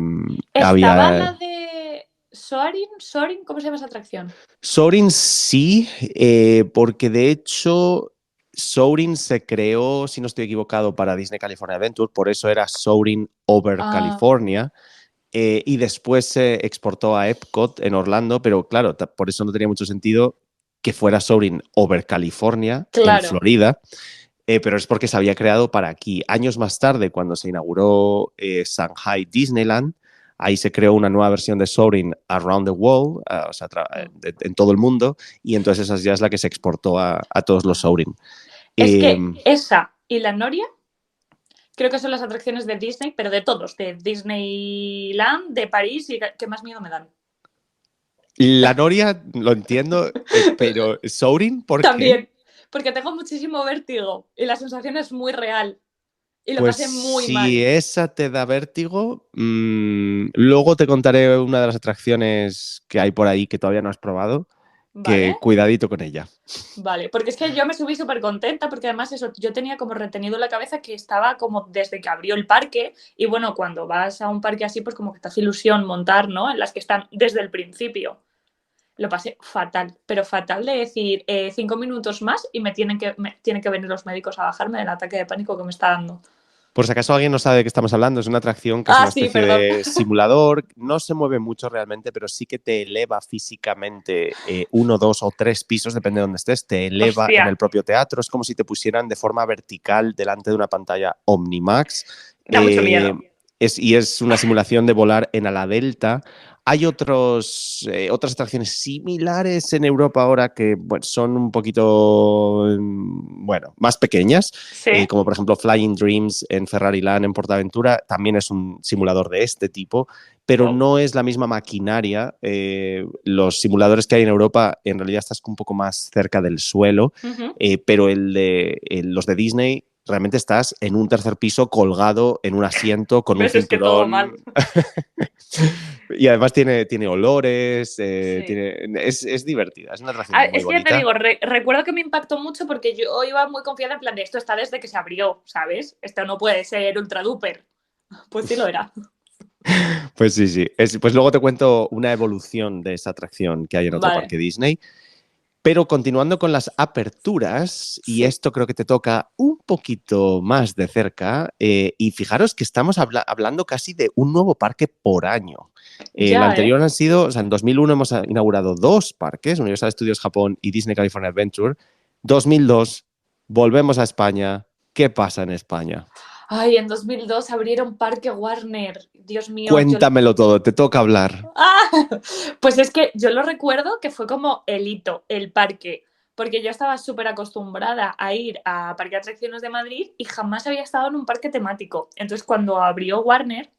Estaba la Había de Soarin, ¿cómo se llama esa atracción? Soarin sí, porque de hecho Soarin se creó, si no estoy equivocado, para Disney California Adventure, por eso era Soarin Over Ah, California, y después se exportó a Epcot en Orlando, pero claro, por eso no tenía mucho sentido que fuera Soarin Over California en claro. Florida, pero es porque se había creado para aquí. Años más tarde, cuando se inauguró Shanghai Disneyland, ahí se creó una nueva versión de Soarin Around the World, o sea, en todo el mundo, y entonces esa ya es la que se exportó a todos los Soarin. Es Eh, que esa y la Noria creo que son las atracciones de Disney, pero de todos, de Disneyland, de París y que más miedo me dan. la Noria lo entiendo, pero Soarin, ¿por qué? También, porque tengo muchísimo vértigo y la sensación es muy real y lo Pues pasé muy si mal, esa te da vértigo, luego te contaré una de las atracciones que hay por ahí que todavía no has probado, ¿vale? que cuidadito con ella. Vale, porque es que yo me subí súper contenta porque además eso, yo tenía como retenido en la cabeza que estaba como desde que abrió el parque y bueno, cuando vas a un parque así pues como que te hace ilusión montar, ¿no? En las que están desde el principio. Lo pasé fatal, pero fatal de decir 5 minutos más y tienen que venir los médicos a bajarme del ataque de pánico que me está dando. Por si acaso alguien no sabe de qué estamos hablando, es una atracción que es Ah, una sí, especie perdón. de simulador, no se mueve mucho realmente, pero sí que te eleva físicamente 1, 2 o 3 pisos, depende de dónde estés, te eleva en Hostia, el propio teatro, es como si te pusieran de forma vertical delante de una pantalla Omnimax. da mucho miedo. Y es una simulación de volar en ala delta. Hay otras atracciones similares en Europa ahora que bueno, son un poquito bueno, más pequeñas, Sí. como por ejemplo Flying Dreams en Ferrari Land en Portaventura, también es un simulador de este tipo, pero Wow. no es la misma maquinaria. Los simuladores que hay en Europa en realidad estás un poco más cerca del suelo, Ujú. pero los de Disney realmente estás en un tercer piso colgado en un asiento con un ¿Ves? Es que todo mal. cinturón. Y además tiene olores, Sí. es divertida, es una atracción muy Es que ya te bonita. digo, recuerdo que me impactó mucho porque yo iba muy confiada en plan de esto está desde que se abrió, ¿sabes? Esto no puede ser ultra duper. Pues sí lo era. Pues sí, sí. Pues luego te cuento una evolución de esa atracción que hay en otro Vale, parque Disney. Pero continuando con las aperturas, y sí. esto creo que te toca un poquito más de cerca, y fijaros que estamos hablando casi de un nuevo parque por año. El Ya, ¿eh? anterior han sido, o sea, en 2001 hemos inaugurado 2 parques, Universal Studios Japón y Disney California Adventure. 2002, volvemos a España. ¿Qué pasa en España? Ay, en 2002 abrieron Parque Warner. Dios mío, yo... Cuéntamelo todo, te toca hablar. ¡Ah! Pues es que yo lo recuerdo que fue como el hito, el parque, porque yo estaba súper acostumbrada a ir a Parque de Atracciones de Madrid y jamás había estado en un parque temático. Entonces, cuando abrió Warner,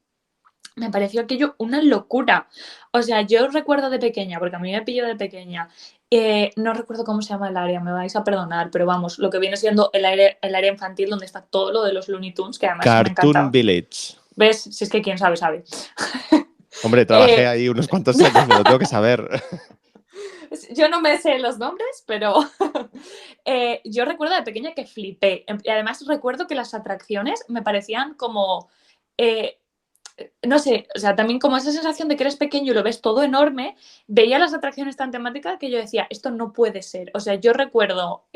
me pareció aquello una locura. O sea, yo recuerdo de pequeña, porque a mí me pilló de pequeña, no recuerdo cómo se llama el área, me vais a perdonar, pero vamos, lo que viene siendo el área infantil donde está todo lo de los Looney Tunes, que además me Cartoon encantaba. Village. ¿Ves? Si es que quién sabe, sabe. Hombre, trabajé Eh, ahí unos cuantos años, me lo tengo que saber. yo no me sé los nombres, pero yo recuerdo de pequeña que flipé. Y además recuerdo que las atracciones me parecían como... eh, no sé, o sea, también como esa sensación de que eres pequeño y lo ves todo enorme, veía las atracciones tan temáticas que yo decía, esto no puede ser. O sea, yo recuerdo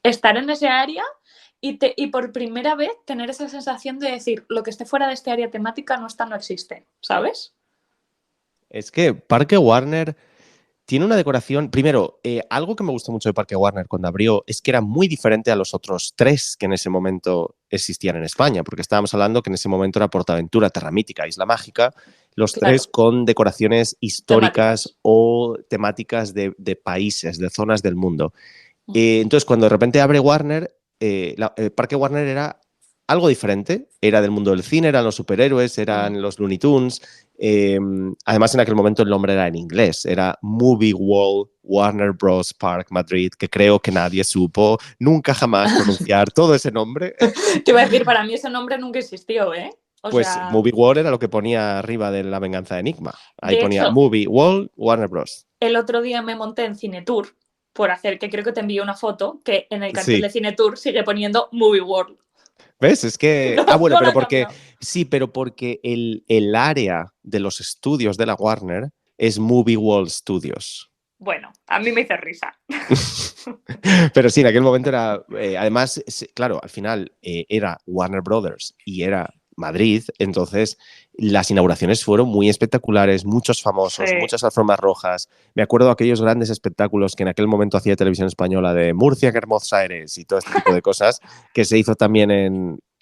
estar en ese área y por primera vez tener esa sensación de decir, lo que esté fuera de este área temática no está, no existe, ¿sabes? Es que Parque Warner tiene una decoración. Primero, algo que me gustó mucho de Parque Warner cuando abrió es que era muy diferente a los otros 3 que en ese momento existían en España, porque estábamos hablando que en ese momento era Portaventura, Terra Mítica, Isla Mágica, los 3 Claro, con decoraciones históricas temáticas. o temáticas de países, de zonas del mundo. Entonces, cuando de repente abre Warner, Parque Warner era algo diferente. Era del mundo del cine, eran los superhéroes, Mm. eran los Looney Tunes. Además, en aquel momento el nombre era en inglés. Era Movie World Warner Bros. Park Madrid, que creo que nadie supo nunca jamás pronunciar todo ese nombre. Te iba a decir, para mí ese nombre nunca existió, ¿eh? O Pues sea, Movie World era lo que ponía arriba de La Venganza de Enigma. Ahí de ponía hecho, Movie World Warner Bros. el otro día me monté en Cinetour por hacer, que creo que te envié una foto, que en el cartel de Sí. Cinetour sigue poniendo Movie World. ¿Ves? Es que. No, Ah, bueno, no lo pero ha porque. cambiado. Sí, pero porque el área de los estudios de la Warner es Movie World Studios. Bueno, a mí me hizo risa. Pero sí, en aquel momento era. Además, claro, al final era Warner Brothers y era Madrid, entonces las inauguraciones fueron muy espectaculares, muchos famosos, Sí, muchas alfombras rojas. Me acuerdo de aquellos grandes espectáculos que en aquel momento hacía Televisión Española de Murcia, que Hermosa eres y todo este tipo de cosas, que se hizo también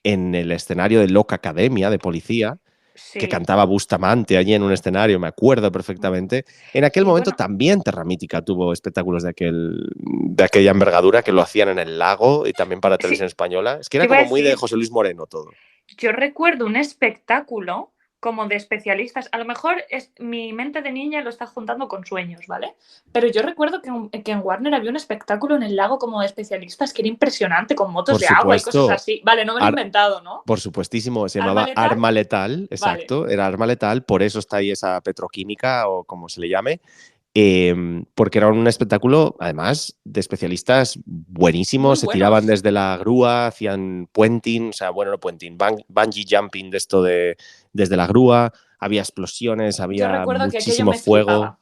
en el escenario de Loca Academia de Policía, que sí. cantaba Bustamante allí en un escenario, me acuerdo perfectamente. En aquel Y momento bueno, también Terra Mítica tuvo espectáculos de aquella envergadura que lo hacían en el lago y también para Televisión sí, Española. Es que te era iba a como muy de decir, José Luis Moreno todo. yo recuerdo un espectáculo como de especialistas. A lo mejor mi mente de niña lo está juntando con sueños, ¿vale? Pero yo recuerdo que en Warner había un espectáculo en el lago como de especialistas que era impresionante, con motos Por de agua y cosas supuesto, así. Vale, no me lo he inventado, ¿no? por supuestísimo, se ¿Arma llamaba letal? Arma Letal, Vale. exacto, era Arma Letal, por eso está ahí esa petroquímica o como se le llame. Porque era un espectáculo, además, de especialistas Muy buenísimos, se tiraban buenos. desde la grúa, hacían puenting, o sea, bueno, no puenting, bungee jumping de esto desde la grúa, había explosiones, Yo había recuerdo que aquello muchísimo me fuego. flipaba.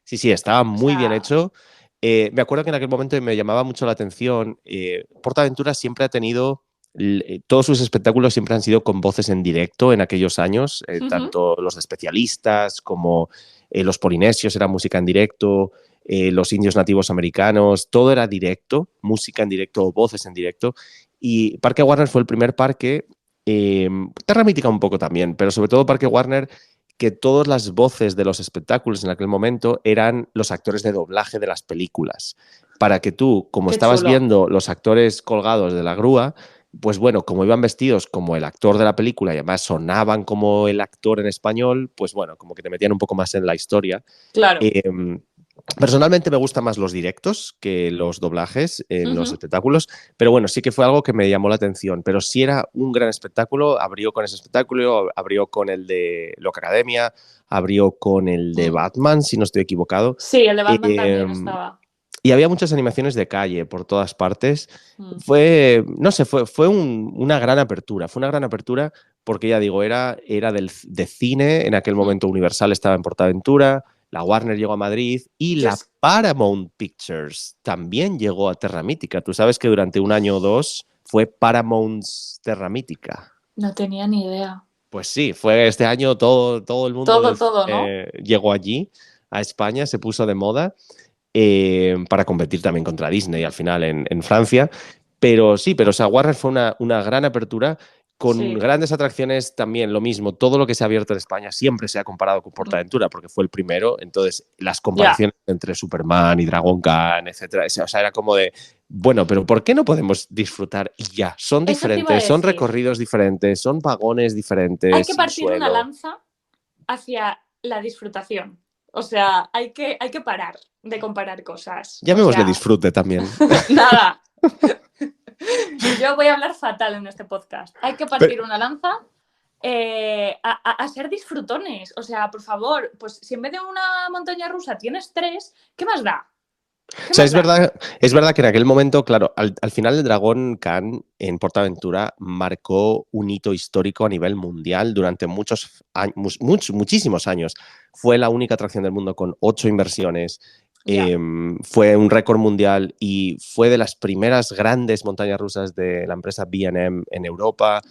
Sí, sí, estaba O muy bien sea, hecho. Me acuerdo que en aquel momento me llamaba mucho la atención. PortAventura siempre ha tenido todos sus espectáculos siempre han sido con voces en directo en aquellos años, tanto los de especialistas como los polinesios era música en directo, los indios nativos americanos, todo era directo, música en directo o voces en directo. Y Parque Warner fue el primer parque, Terra Mítica un poco también, pero sobre todo Parque Warner, que todas las voces de los espectáculos en aquel momento eran los actores de doblaje de las películas. Para que tú, como Qué estabas chulo. viendo los actores colgados de la grúa, pues bueno, como iban vestidos como el actor de la película y además sonaban como el actor en español, pues bueno, como que te metían un poco más en la historia. Claro. Personalmente me gustan más los directos que los doblajes en los espectáculos, pero bueno, sí que fue algo que me llamó la atención. Pero sí era un gran espectáculo, abrió con ese espectáculo, abrió con el de Loca Academia, abrió con el de Batman, si no estoy equivocado. Sí, el de Batman también estaba. Y había muchas animaciones de calle por todas partes. Fue, no sé, fue una gran apertura. Fue una gran apertura porque, ya digo, era de cine. En aquel momento Universal estaba en PortAventura, la Warner llegó a Madrid y la Paramount Pictures también llegó a Terra Mítica. Tú sabes que durante un año o dos fue Paramount's Terra Mítica. No tenía ni idea. Pues sí, fue este año todo el mundo Todo, ¿no? llegó allí, a España, se puso de moda. Para competir también contra Disney al final en Francia. Pero sí, o sea, Warner fue una gran apertura con grandes atracciones también, lo mismo. Todo lo que se ha abierto en España siempre se ha comparado con PortAventura porque fue el primero. Entonces, las comparaciones entre Superman y Dragon Khan, etcétera, o sea, era como de, bueno, pero ¿por qué no podemos disfrutar? Y ya, son diferentes, son recorridos diferentes, son vagones diferentes. Hay que partir una lanza hacia la disfrutación. O sea, hay que parar de comparar cosas. Llamémosle disfrute también. Nada. Yo voy a hablar fatal en este podcast. Hay que partir una lanza a ser disfrutones. O sea, por favor, pues si en vez de una montaña rusa tienes 3, ¿qué más da? O sea, es verdad que en aquel momento, claro, al final el Dragon Khan en PortAventura marcó un hito histórico a nivel mundial durante muchos años, muchísimos años. Fue la única atracción del mundo con 8 inversiones. Fue un récord mundial y fue de las primeras grandes montañas rusas de la empresa B&M en Europa.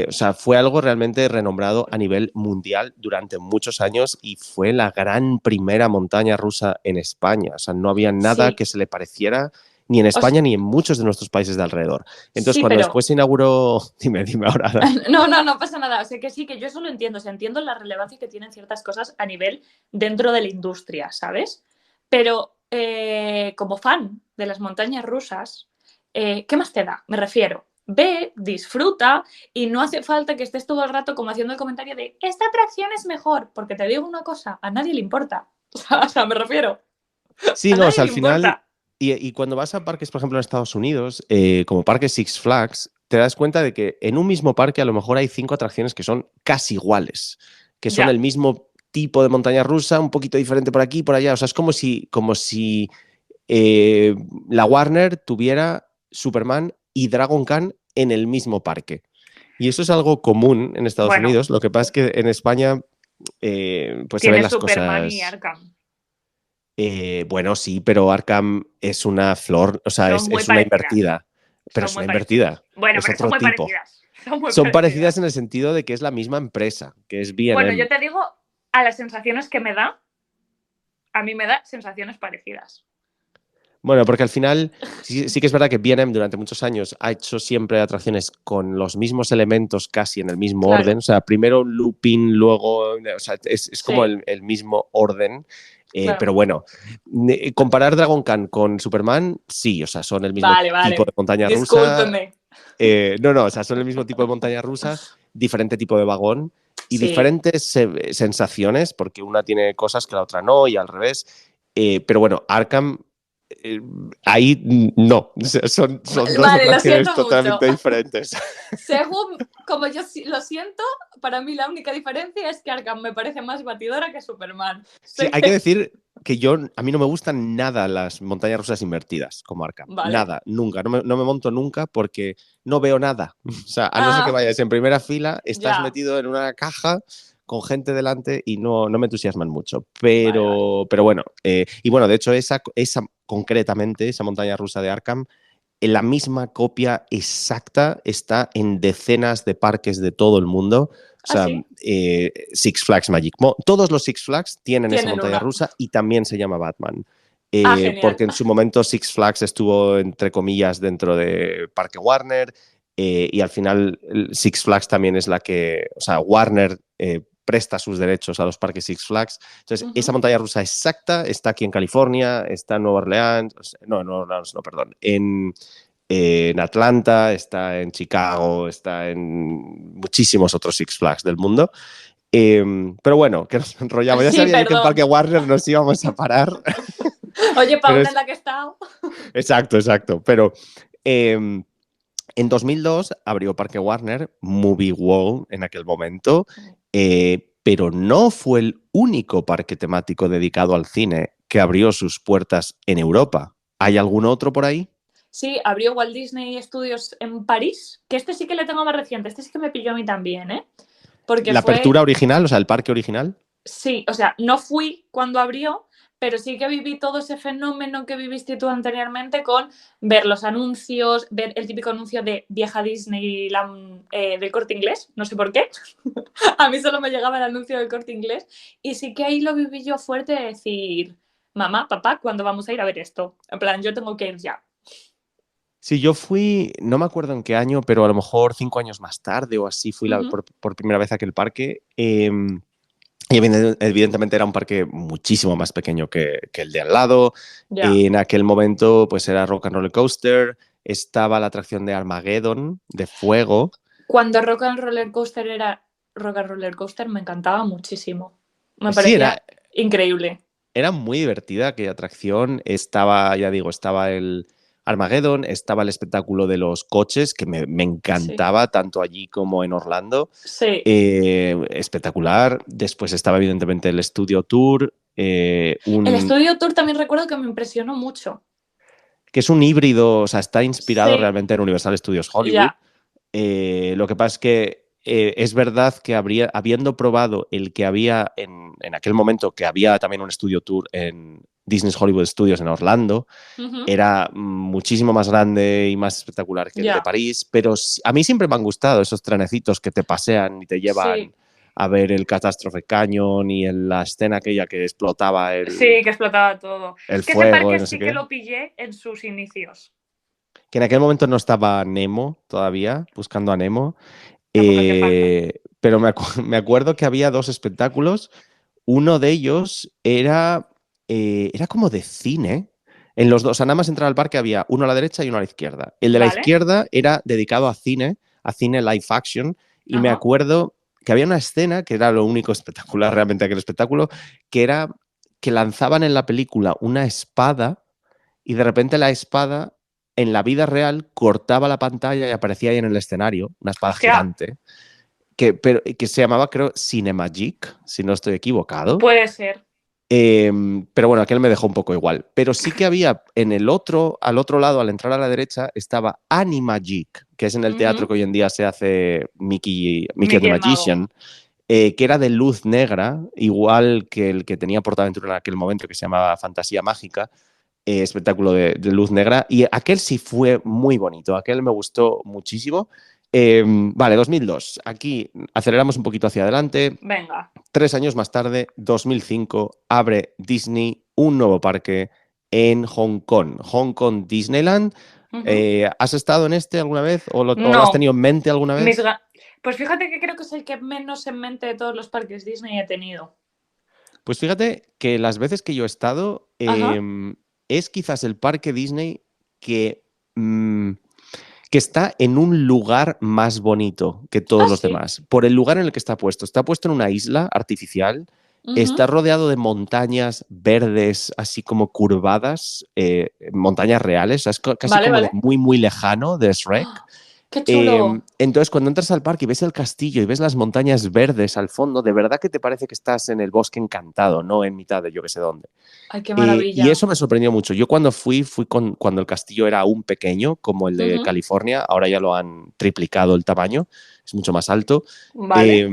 O sea, fue algo realmente renombrado a nivel mundial durante muchos años y fue la gran primera montaña rusa en España. O sea, no había nada que se le pareciera ni en España ni en muchos de nuestros países de alrededor. Entonces, cuando después se inauguró... Dime ahora. No pasa nada. O sea, que sí, que yo eso lo entiendo. O sea, entiendo la relevancia que tienen ciertas cosas a nivel dentro de la industria, ¿sabes? Pero como fan de las montañas rusas, ¿qué más te da? Me refiero, ve, disfruta y no hace falta que estés todo el rato como haciendo el comentario de esta atracción es mejor, porque te digo una cosa, a nadie le importa. O sea, me refiero. Sí, no, o sea, al final... Y cuando vas a parques, por ejemplo, en Estados Unidos, como Parque Six Flags, te das cuenta de que en un mismo parque a lo mejor hay 5 atracciones que son casi iguales, que son el mismo tipo de montaña rusa, un poquito diferente por aquí y por allá. O sea, es como si la Warner tuviera Superman y Dragon Khan en el mismo parque. Y eso es algo común en Estados Unidos. Lo que pasa es que en España pues se ven las Superman cosas... y Arkham. Bueno, sí, pero Arkham es una flor, o sea, es una invertida. Pero es una invertida. Bueno, es pero otro son muy tipo. parecidas. Son parecidas en el sentido de que es la misma empresa, que es B&M. Bueno, yo te digo, a las sensaciones que me da, a mí me da sensaciones parecidas. Bueno, porque al final sí que es verdad que B&M durante muchos años ha hecho siempre atracciones con los mismos elementos casi en el mismo orden. O sea, primero un looping, luego... O sea, es como el mismo orden. Pero bueno, comparar Dragon Khan con Superman, sí, o sea, son el mismo tipo de montaña rusa. No, o sea, son el mismo tipo de montaña rusa, diferente tipo de vagón y diferentes sensaciones, porque una tiene cosas que la otra no y al revés. Pero bueno, Arkham... ahí no, son dos atracciones totalmente diferentes. Según como yo lo siento, para mí la única diferencia es que Arkham me parece más batidora que Superman. Sí, hay que decir que a mí no me gustan nada las montañas rusas invertidas como Arkham. Nada, nunca. No me monto nunca porque no veo nada. O sea, a no ser que vayas en primera fila, estás metido en una caja con gente delante y no me entusiasman mucho. Pero bueno, y bueno, de hecho esa concretamente, esa montaña rusa de Arkham, la misma copia exacta está en decenas de parques de todo el mundo. O sea, ¿Sí? Six Flags Magic todos los Six Flags tienen esa Tienen montaña una. rusa y también se llama Batman. Genial. Porque en su momento Six Flags estuvo, entre comillas, dentro de Parque Warner, y al final Six Flags también es la que, o sea, Warner presta sus derechos a los parques Six Flags. Entonces, esa montaña rusa exacta está aquí en California, está en Nueva Orleans, no, en Nueva Orleans, no, perdón, en Atlanta, está en Chicago, está en muchísimos otros Six Flags del mundo. Pero bueno, que nos enrollamos. Ya Sí, sabía yo que en perdón. Parque Warner nos íbamos a parar. Oye, Pero Paula, en la que he estado. exacto, exacto. Pero en 2002 abrió Parque Warner, Movie World en aquel momento, pero no fue el único parque temático dedicado al cine que abrió sus puertas en Europa. ¿Hay algún otro por ahí? Sí, abrió Walt Disney Studios en París, que este sí que le tengo más reciente, este sí que me pilló a mí también, ¿eh? Porque La fue, apertura original, o sea, el parque original. sí, o sea, no fui cuando abrió, pero sí que viví todo ese fenómeno que viviste tú anteriormente con ver los anuncios, ver el típico anuncio de vieja Disneyland del Corte Inglés, no sé por qué. A mí solo me llegaba el anuncio del Corte Inglés y sí que ahí lo viví yo fuerte de decir, mamá, papá, ¿cuándo vamos a ir a ver esto? En plan, yo tengo que ir ya. Sí, yo fui, no me acuerdo en qué año, pero a lo mejor 5 años más tarde o así fui Uh -huh. por primera vez a aquel parque. Y evidentemente era un parque muchísimo más pequeño que el de al lado. Ya. En aquel momento pues era Rock and Roller Coaster, estaba la atracción de Armageddon, de fuego. Cuando Rock and Roller Coaster era Rock and Roller Coaster me encantaba muchísimo. Me Sí, parecía increíble. era muy divertida aquella atracción. Estaba, ya digo, estaba el Armageddon, estaba el espectáculo de los coches, que me encantaba, sí, tanto allí como en Orlando. Sí. Espectacular. Después estaba evidentemente el Studio Tour. El Studio Tour también recuerdo que me impresionó mucho. Que es un híbrido, o sea, está inspirado, sí, realmente en Universal Studios Hollywood. Lo que pasa es que es verdad que habiendo probado el que había en aquel momento, que había también un Studio Tour en Disney's Hollywood Studios en Orlando, era muchísimo más grande y más espectacular que el de París, pero a mí siempre me han gustado esos trenecitos que te pasean y te llevan a ver el Catastrophe Canyon y la escena aquella que explotaba Sí, que explotaba todo. El que fuego, ese parque no sé sí qué. que lo pillé en sus inicios. Que en aquel momento no estaba Nemo todavía, buscando a Nemo. Pero me acuerdo que había dos espectáculos. Uno de ellos era como de cine. En los dos, o sea, nada más entrar al parque había uno a la derecha y uno a la izquierda. El de la izquierda era dedicado a cine live action. Y me acuerdo que había una escena, que era lo único espectacular realmente aquel espectáculo, que era que lanzaban en la película una espada y de repente la espada en la vida real cortaba la pantalla y aparecía ahí en el escenario, una espada gigante, que se llamaba, creo, Cinemagic, si no estoy equivocado. Puede ser. Pero bueno, aquel me dejó un poco igual. Pero sí que había al otro lado, al entrar a la derecha, estaba Animagic, que es en el teatro que hoy en día se hace Mickey and the Magician, que era de luz negra, igual que el que tenía PortAventura en aquel momento, que se llamaba Fantasía Mágica. Espectáculo de luz negra, y aquel sí fue muy bonito, aquel me gustó muchísimo. Vale, 2002, aquí aceleramos un poquito hacia adelante. Venga. 3 años más tarde, 2005, abre Disney un nuevo parque en Hong Kong Disneyland. ¿Has estado en este alguna vez o lo has tenido en mente alguna vez? Pues fíjate que creo que es el que menos en mente de todos los parques Disney he tenido. Pues fíjate que las veces que yo he estado, es quizás el parque Disney que está en un lugar más bonito que todos los demás. Por el lugar en el que está puesto. Está puesto en una isla artificial. Está rodeado de montañas verdes, así como curvadas, montañas reales. Es casi como de muy, muy lejano de Shrek. ¡Qué chulo! Entonces, cuando entras al parque y ves el castillo y ves las montañas verdes al fondo, de verdad que te parece que estás en el bosque encantado, no en mitad de yo que sé dónde. ¡Ay, qué maravilla! Y eso me sorprendió mucho. Yo cuando fui cuando el castillo era aún pequeño, como el de California. Ahora ya lo han triplicado el tamaño, es mucho más alto. Vale.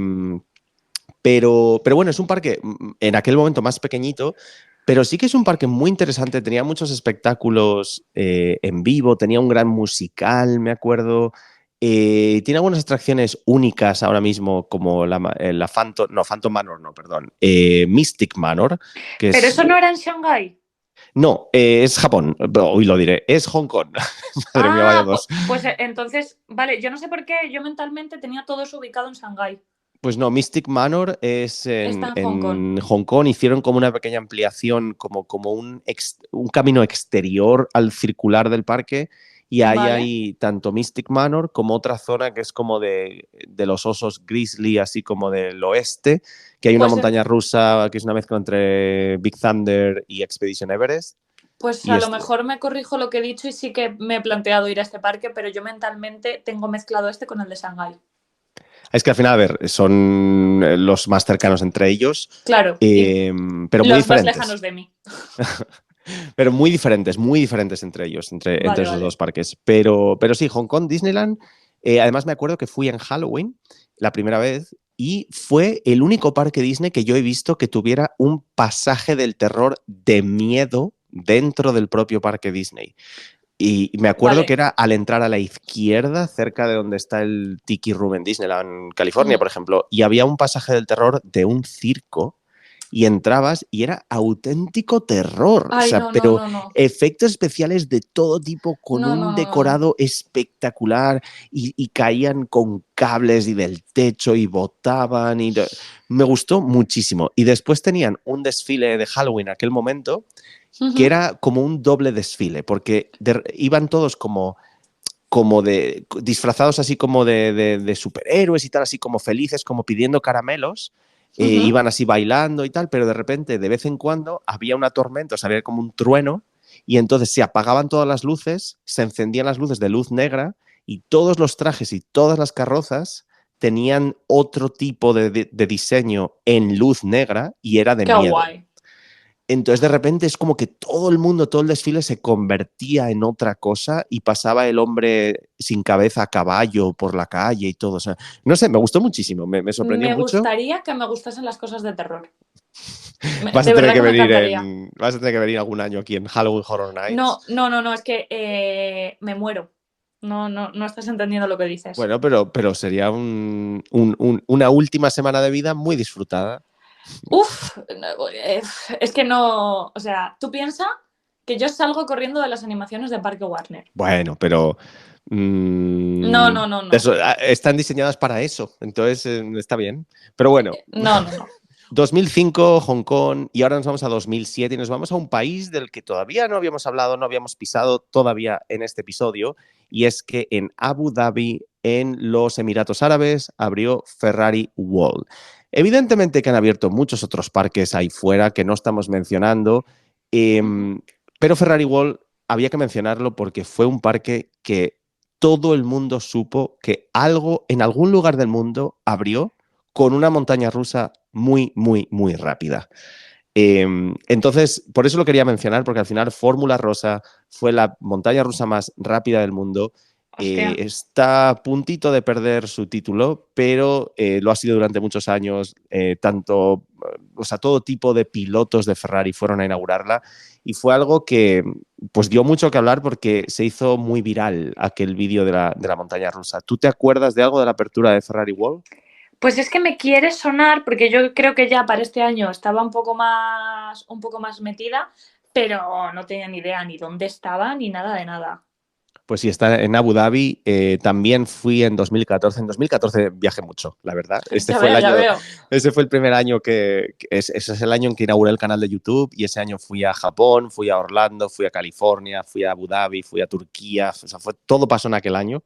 Pero bueno, es un parque en aquel momento más pequeñito, Pero sí que es un parque muy interesante, tenía muchos espectáculos en vivo, tenía un gran musical, me acuerdo. Tiene algunas atracciones únicas ahora mismo, como la Phantom, no, Phantom Manor, no, perdón, Mystic Manor, que Pero es... eso no era en Shanghái. No, es Japón, hoy lo diré, es Hong Kong. Madre mía, vaya Ah, dos. pues entonces, vale, yo no sé por qué yo mentalmente tenía todo eso ubicado en Shanghái. Pues no, Mystic Manor es Está en Hong Kong. en Hong Kong. Hicieron como una pequeña ampliación, como un camino exterior al circular del parque. Y ahí Vale. hay tanto Mystic Manor como otra zona que es como de los osos grizzly, así como del oeste, que hay una Pues, montaña rusa que es una mezcla entre Big Thunder y Expedition Everest. pues Y a lo este, mejor me corrijo lo que he dicho y sí que me he planteado ir a este parque, pero yo mentalmente tengo mezclado este con el de Shanghái. es que al final, a ver, son los más cercanos entre ellos, Claro, y pero muy los más diferentes. lejanos de mí. Pero muy diferentes entre ellos, entre Vale, esos vale. dos parques. Pero sí, Hong Kong, Disneyland, además me acuerdo que fui en Halloween la primera vez y fue el único parque Disney que yo he visto que tuviera un pasaje del terror de miedo dentro del propio parque Disney. Y me acuerdo que Vale. era al entrar a la izquierda, cerca de donde está el Tiki Room en Disneyland, California, Ujú. por ejemplo, y había un pasaje del terror de un circo y entrabas y era auténtico terror, o Ay, sea, no, no, pero no, no. efectos especiales de todo tipo con No, no, un no, no, no. decorado espectacular y caían con cables y del techo y botaban y me gustó muchísimo. Y después tenían un desfile de Halloween en aquel momento que Ujú. era como un doble desfile, porque iban todos como de disfrazados así como de superhéroes y tal, así como felices, como pidiendo caramelos. Ujú. Iban así bailando y tal, pero de repente, de vez en cuando, había una tormenta, o sea, había como un trueno, y entonces se apagaban todas las luces, se encendían las luces de luz negra, y todos los trajes y todas las carrozas tenían otro tipo de diseño en luz negra y era de Qué miedo. guay. Entonces de repente es como que todo el mundo, todo el desfile se convertía en otra cosa y pasaba el hombre sin cabeza a caballo por la calle y todo. O sea, no sé, me gustó muchísimo, me sorprendió Me mucho. gustaría que me gustasen las cosas de terror. Vas a De tener verdad que que me venir encantaría. vas a tener que venir algún año aquí en Halloween Horror Nights. No, no, no, no, es que me muero. No, no, no estás entendiendo lo que dices. Bueno, pero sería una última semana de vida muy disfrutada. Uf, es que no, o sea, tú piensas que yo salgo corriendo de las animaciones de Parque Warner. Bueno, pero No, no, no, no. eso, están diseñadas para eso, entonces está bien. Pero bueno, No, no, no. 2005, Hong Kong, y ahora nos vamos a 2007 y nos vamos a un país del que todavía no habíamos hablado, no habíamos pisado todavía en este episodio, y es que en Abu Dhabi, en los Emiratos Árabes, abrió Ferrari World. Evidentemente que han abierto muchos otros parques ahí fuera que no estamos mencionando, Ujú. pero Ferrari World había que mencionarlo porque fue un parque que todo el mundo supo que algo en algún lugar del mundo abrió con una montaña rusa muy, muy, muy rápida. Entonces, por eso lo quería mencionar, porque al final Fórmula Rosa fue la montaña rusa más rápida del mundo. Hostia. Está a puntito de perder su título, pero lo ha sido durante muchos años. O sea, todo tipo de pilotos de Ferrari fueron a inaugurarla y fue algo que pues dio mucho que hablar porque se hizo muy viral aquel vídeo de la montaña rusa. ¿Tú te acuerdas de algo de la apertura de Ferrari World? Pues es que me quiere sonar, porque yo creo que ya para este año estaba un poco más metida, pero no tenía ni idea ni dónde estaba ni nada de nada. Pues sí, está en Abu Dhabi. También fui en 2014. En 2014 viajé mucho, la verdad. Ya veo, ya veo. Ese fue el primer año ese es el año en que inauguré el canal de YouTube y ese año fui a Japón, fui a Orlando, fui a California, fui a Abu Dhabi, fui a Turquía. O sea, todo pasó en aquel año.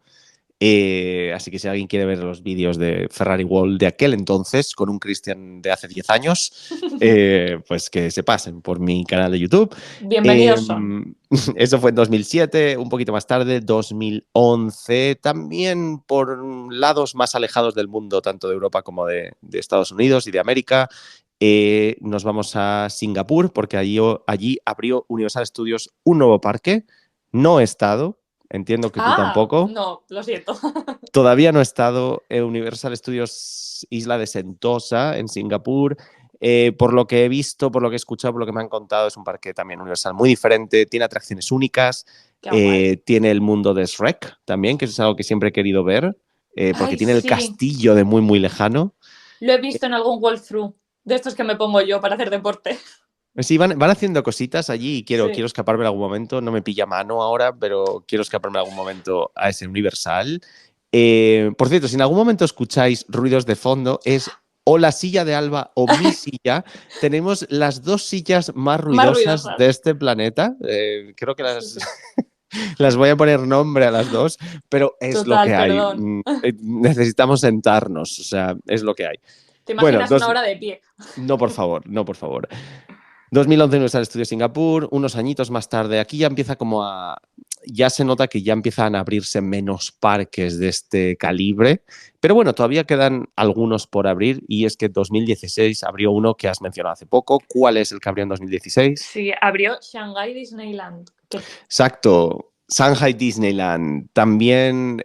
Así que si alguien quiere ver los vídeos de Ferrari World de aquel entonces, con un Christian de hace 10 años, pues que se pasen por mi canal de YouTube. Bienvenidos son. Eso fue en 2007, un poquito más tarde, 2011, también por lados más alejados del mundo, tanto de Europa como de Estados Unidos y de América. Nos vamos a Singapur porque allí abrió Universal Studios un nuevo parque. No he estado, entiendo que tú Ah, tampoco. no, lo siento. Todavía no he estado en Universal Studios Isla de Sentosa, en Singapur. Por lo que he visto, por lo que he escuchado, por lo que me han contado, es un parque también Universal muy diferente, tiene atracciones únicas, tiene el mundo de Shrek también, que es algo que siempre he querido ver, porque Ay, tiene el sí. castillo de muy, muy lejano. Lo he visto en algún walkthrough de estos que me pongo yo para hacer deporte. Sí, van haciendo cositas allí y quiero Sí. escaparme en algún momento. No me pilla mano ahora, pero quiero escaparme en algún momento a ese Universal. Por cierto, si en algún momento escucháis ruidos de fondo, es o la silla de Alba o mi silla. Tenemos las dos sillas más ruidosas de este planeta. Creo que Sí, sí. las voy a poner nombre a las dos, pero es Total, lo que hay. perdón. Necesitamos sentarnos, o sea, es lo que hay. ¿Te Bueno, imaginas una hora de pie? no, por favor, no, por favor. 2011 Universal Studios Singapur, unos añitos más tarde. Aquí ya empieza como a... Ya se nota que ya empiezan a abrirse menos parques de este calibre, pero bueno, todavía quedan algunos por abrir y es que 2016 abrió uno que has mencionado hace poco. ¿Cuál es el que abrió en 2016? Sí, abrió Shanghai Disneyland. Exacto, Shanghai Disneyland. También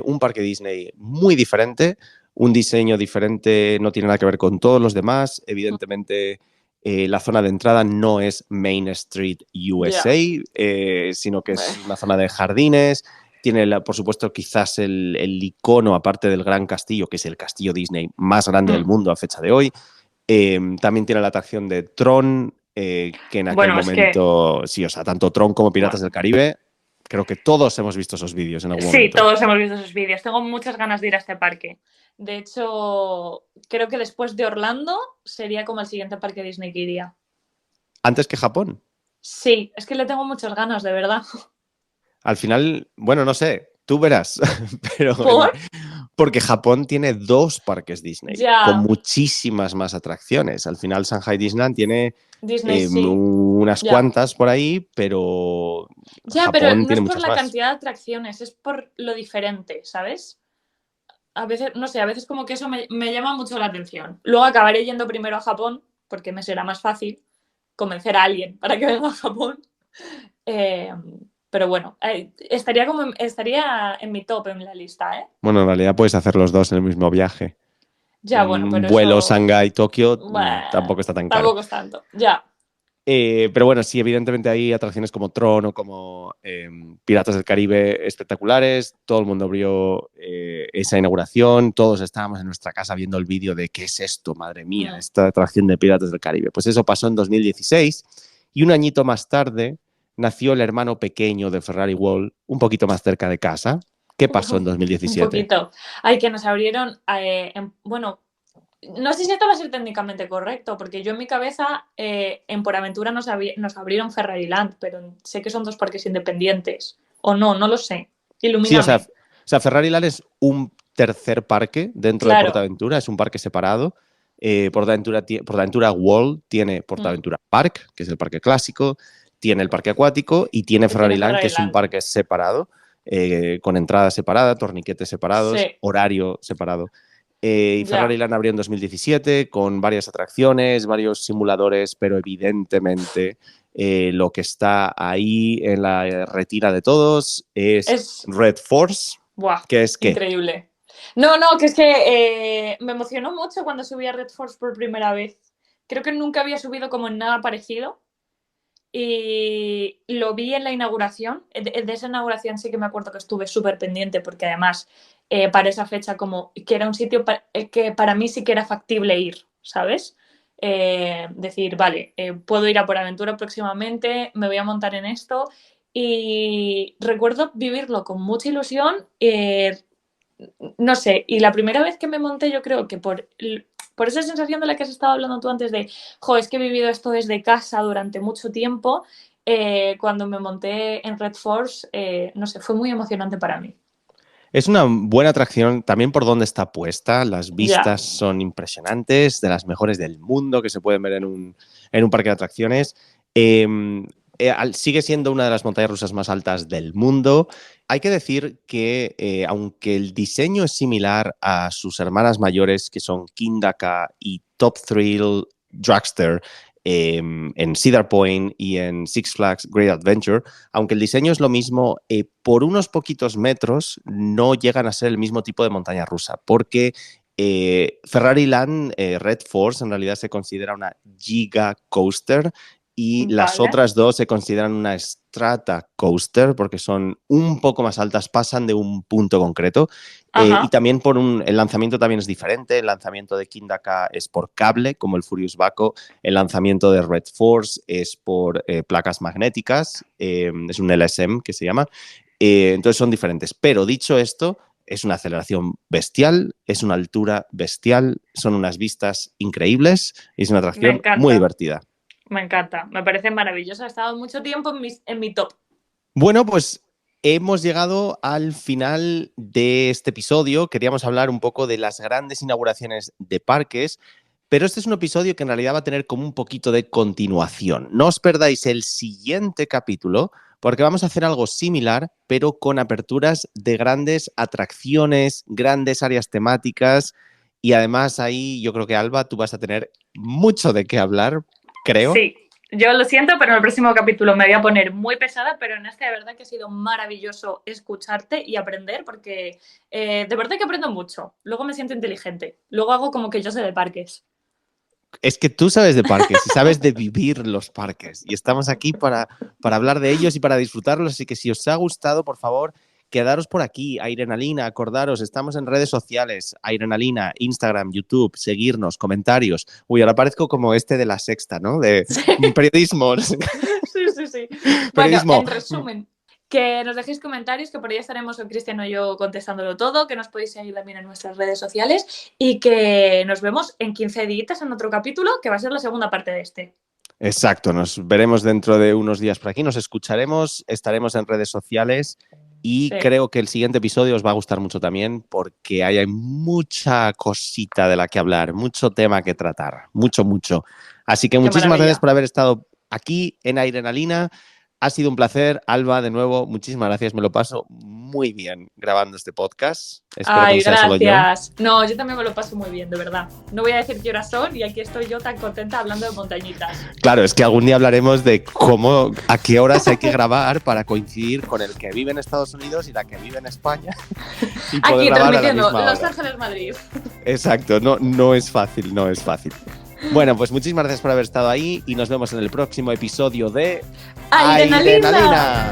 un parque Disney muy diferente, un diseño diferente, no tiene nada que ver con todos los demás. Evidentemente... la zona de entrada no es Main Street USA, sino que es una zona de jardines. Tiene, por supuesto, quizás el icono, aparte del Gran Castillo, que es el castillo Disney más grande del mundo a fecha de hoy. También tiene la atracción de Tron, que en aquel momento, sí, o sea, tanto Tron como Piratas del Caribe, creo que todos hemos visto esos vídeos en algún momento. Sí, todos hemos visto esos vídeos. Tengo muchas ganas de ir a este parque. De hecho, creo que después de Orlando sería como el siguiente parque Disney que iría. ¿Antes que Japón? Sí, es que le tengo muchas ganas, de verdad. Al final, bueno, no sé, tú verás, pero ¿Por? porque Japón tiene 2 parques Disney con muchísimas más atracciones. Al final, Shanghai Disneyland tiene Disney, sí. unas cuantas por ahí, pero ya, Japón pero no tiene es por la más. cantidad de atracciones, es por lo diferente, ¿sabes? A veces, no sé, a veces como que eso me llama mucho la atención. Luego acabaré yendo primero a Japón, porque me será más fácil convencer a alguien para que venga a Japón. Pero bueno, estaría en mi top en la lista, ¿eh? Bueno, en realidad puedes hacer los dos en el mismo viaje. Ya, bueno, pero vuelo eso... Shanghái-Tokio tampoco está tan caro. Tampoco es tanto, ya. Pero bueno, sí, evidentemente hay atracciones como Tron o como Piratas del Caribe espectaculares. Todo el mundo abrió esa inauguración. Todos estábamos en nuestra casa viendo el vídeo de ¿qué es esto? Madre mía, esta atracción de Piratas del Caribe. Pues eso pasó en 2016 y un añito más tarde nació el hermano pequeño de Ferrari World, un poquito más cerca de casa. ¿Qué pasó en 2017? Un poquito. Ay, que nos abrieron, bueno... No sé si esto va a ser técnicamente correcto, porque yo en mi cabeza en Por Aventura nos abrieron Ferrariland, pero sé que son 2 parques independientes. O no, no lo sé. Ilumíname. Sí, o sea, Ferrariland es un tercer parque dentro de PortAventura, es un parque separado. PortAventura World tiene PortAventura Park, que es el parque clásico, tiene el parque acuático y tiene Ferrariland, que es un parque separado, con entrada separada, torniquetes separados, horario separado. Y Ferrariland abrió en 2017 con varias atracciones, varios simuladores, pero evidentemente lo que está ahí en la retina de todos es Red Force. Buah, que es que... increíble. No, que es que me emocionó mucho cuando subí a Red Force por primera vez. Creo que nunca había subido como en nada parecido. Y lo vi en la inauguración. De esa inauguración sí que me acuerdo que estuve súper pendiente porque además para esa fecha como que era un sitio que para mí sí que era factible ir, ¿sabes? Decir, vale, puedo ir a Por Aventura próximamente, me voy a montar en esto y recuerdo vivirlo con mucha ilusión. No sé, y la primera vez que me monté yo creo que por esa sensación de la que has estado hablando tú antes de, es que he vivido esto desde casa durante mucho tiempo, cuando me monté en Red Force, no sé, fue muy emocionante para mí. Es una buena atracción también por dónde está puesta. Las vistas son impresionantes, de las mejores del mundo que se pueden ver en un parque de atracciones. Sigue siendo una de las montañas rusas más altas del mundo. Hay que decir que aunque el diseño es similar a sus hermanas mayores, que son Kingda y Top Thrill Dragster, en Cedar Point y en Six Flags Great Adventure, aunque el diseño es lo mismo, por unos poquitos metros no llegan a ser el mismo tipo de montaña rusa, porque Ferrari Land Red Force en realidad se considera una Giga Coaster y las Vale. otras dos se consideran una Strata Coaster porque son un poco más altas, pasan de un punto concreto. Y también el lanzamiento también es diferente. El lanzamiento de Kingda es por cable, como el Furious Baco. El lanzamiento de Red Force es por placas magnéticas. Es un LSM que se llama. Entonces son diferentes. Pero dicho esto, es una aceleración bestial, es una altura bestial, son unas vistas increíbles y es una atracción muy divertida. Me encanta, me parece maravilloso. Ha estado mucho tiempo en mi top. Bueno, pues hemos llegado al final de este episodio. Queríamos hablar un poco de las grandes inauguraciones de parques, pero este es un episodio que en realidad va a tener como un poquito de continuación. No os perdáis el siguiente capítulo porque vamos a hacer algo similar, pero con aperturas de grandes atracciones, grandes áreas temáticas y además ahí yo creo que, Alba, tú vas a tener mucho de qué hablar, creo. Sí. Yo lo siento, pero en el próximo capítulo me voy a poner muy pesada, pero en este de verdad que ha sido maravilloso escucharte y aprender porque de verdad que aprendo mucho. Luego me siento inteligente. Luego hago como que yo sé de parques. Es que tú sabes de parques y sabes de vivir los parques y estamos aquí para hablar de ellos y para disfrutarlos, así que si os ha gustado, por favor, quedaros por aquí. Airenalina, acordaros, estamos en redes sociales, Airenalina, Instagram, YouTube, seguirnos, comentarios. Uy, ahora parezco como este de La Sexta, ¿no? De periodismo. Sí. Periodismo. Bueno, en resumen, que nos dejéis comentarios, que por ahí estaremos o Cristian o yo contestándolo todo, que nos podéis seguir también en nuestras redes sociales y que nos vemos en 15 días en otro capítulo, que va a ser la segunda parte de este. Exacto, nos veremos dentro de unos días por aquí, nos escucharemos, estaremos en redes sociales y creo que el siguiente episodio os va a gustar mucho también porque hay mucha cosita de la que hablar, mucho tema que tratar, mucho. Así que muchísimas gracias por haber estado aquí en Airenalina. Ha sido un placer, Alba, de nuevo, muchísimas gracias, me lo paso muy bien grabando este podcast. Espero que no sea solo yo. No, yo también me lo paso muy bien, de verdad. No voy a decir qué horas son y aquí estoy yo tan contenta hablando de montañitas. Claro, es que algún día hablaremos de a qué horas hay que grabar para coincidir con el que vive en Estados Unidos y la que vive en España. Y aquí transmitiendo Los Ángeles, Madrid. Exacto, no es fácil. Bueno, pues muchísimas gracias por haber estado ahí y nos vemos en el próximo episodio de Airenalina.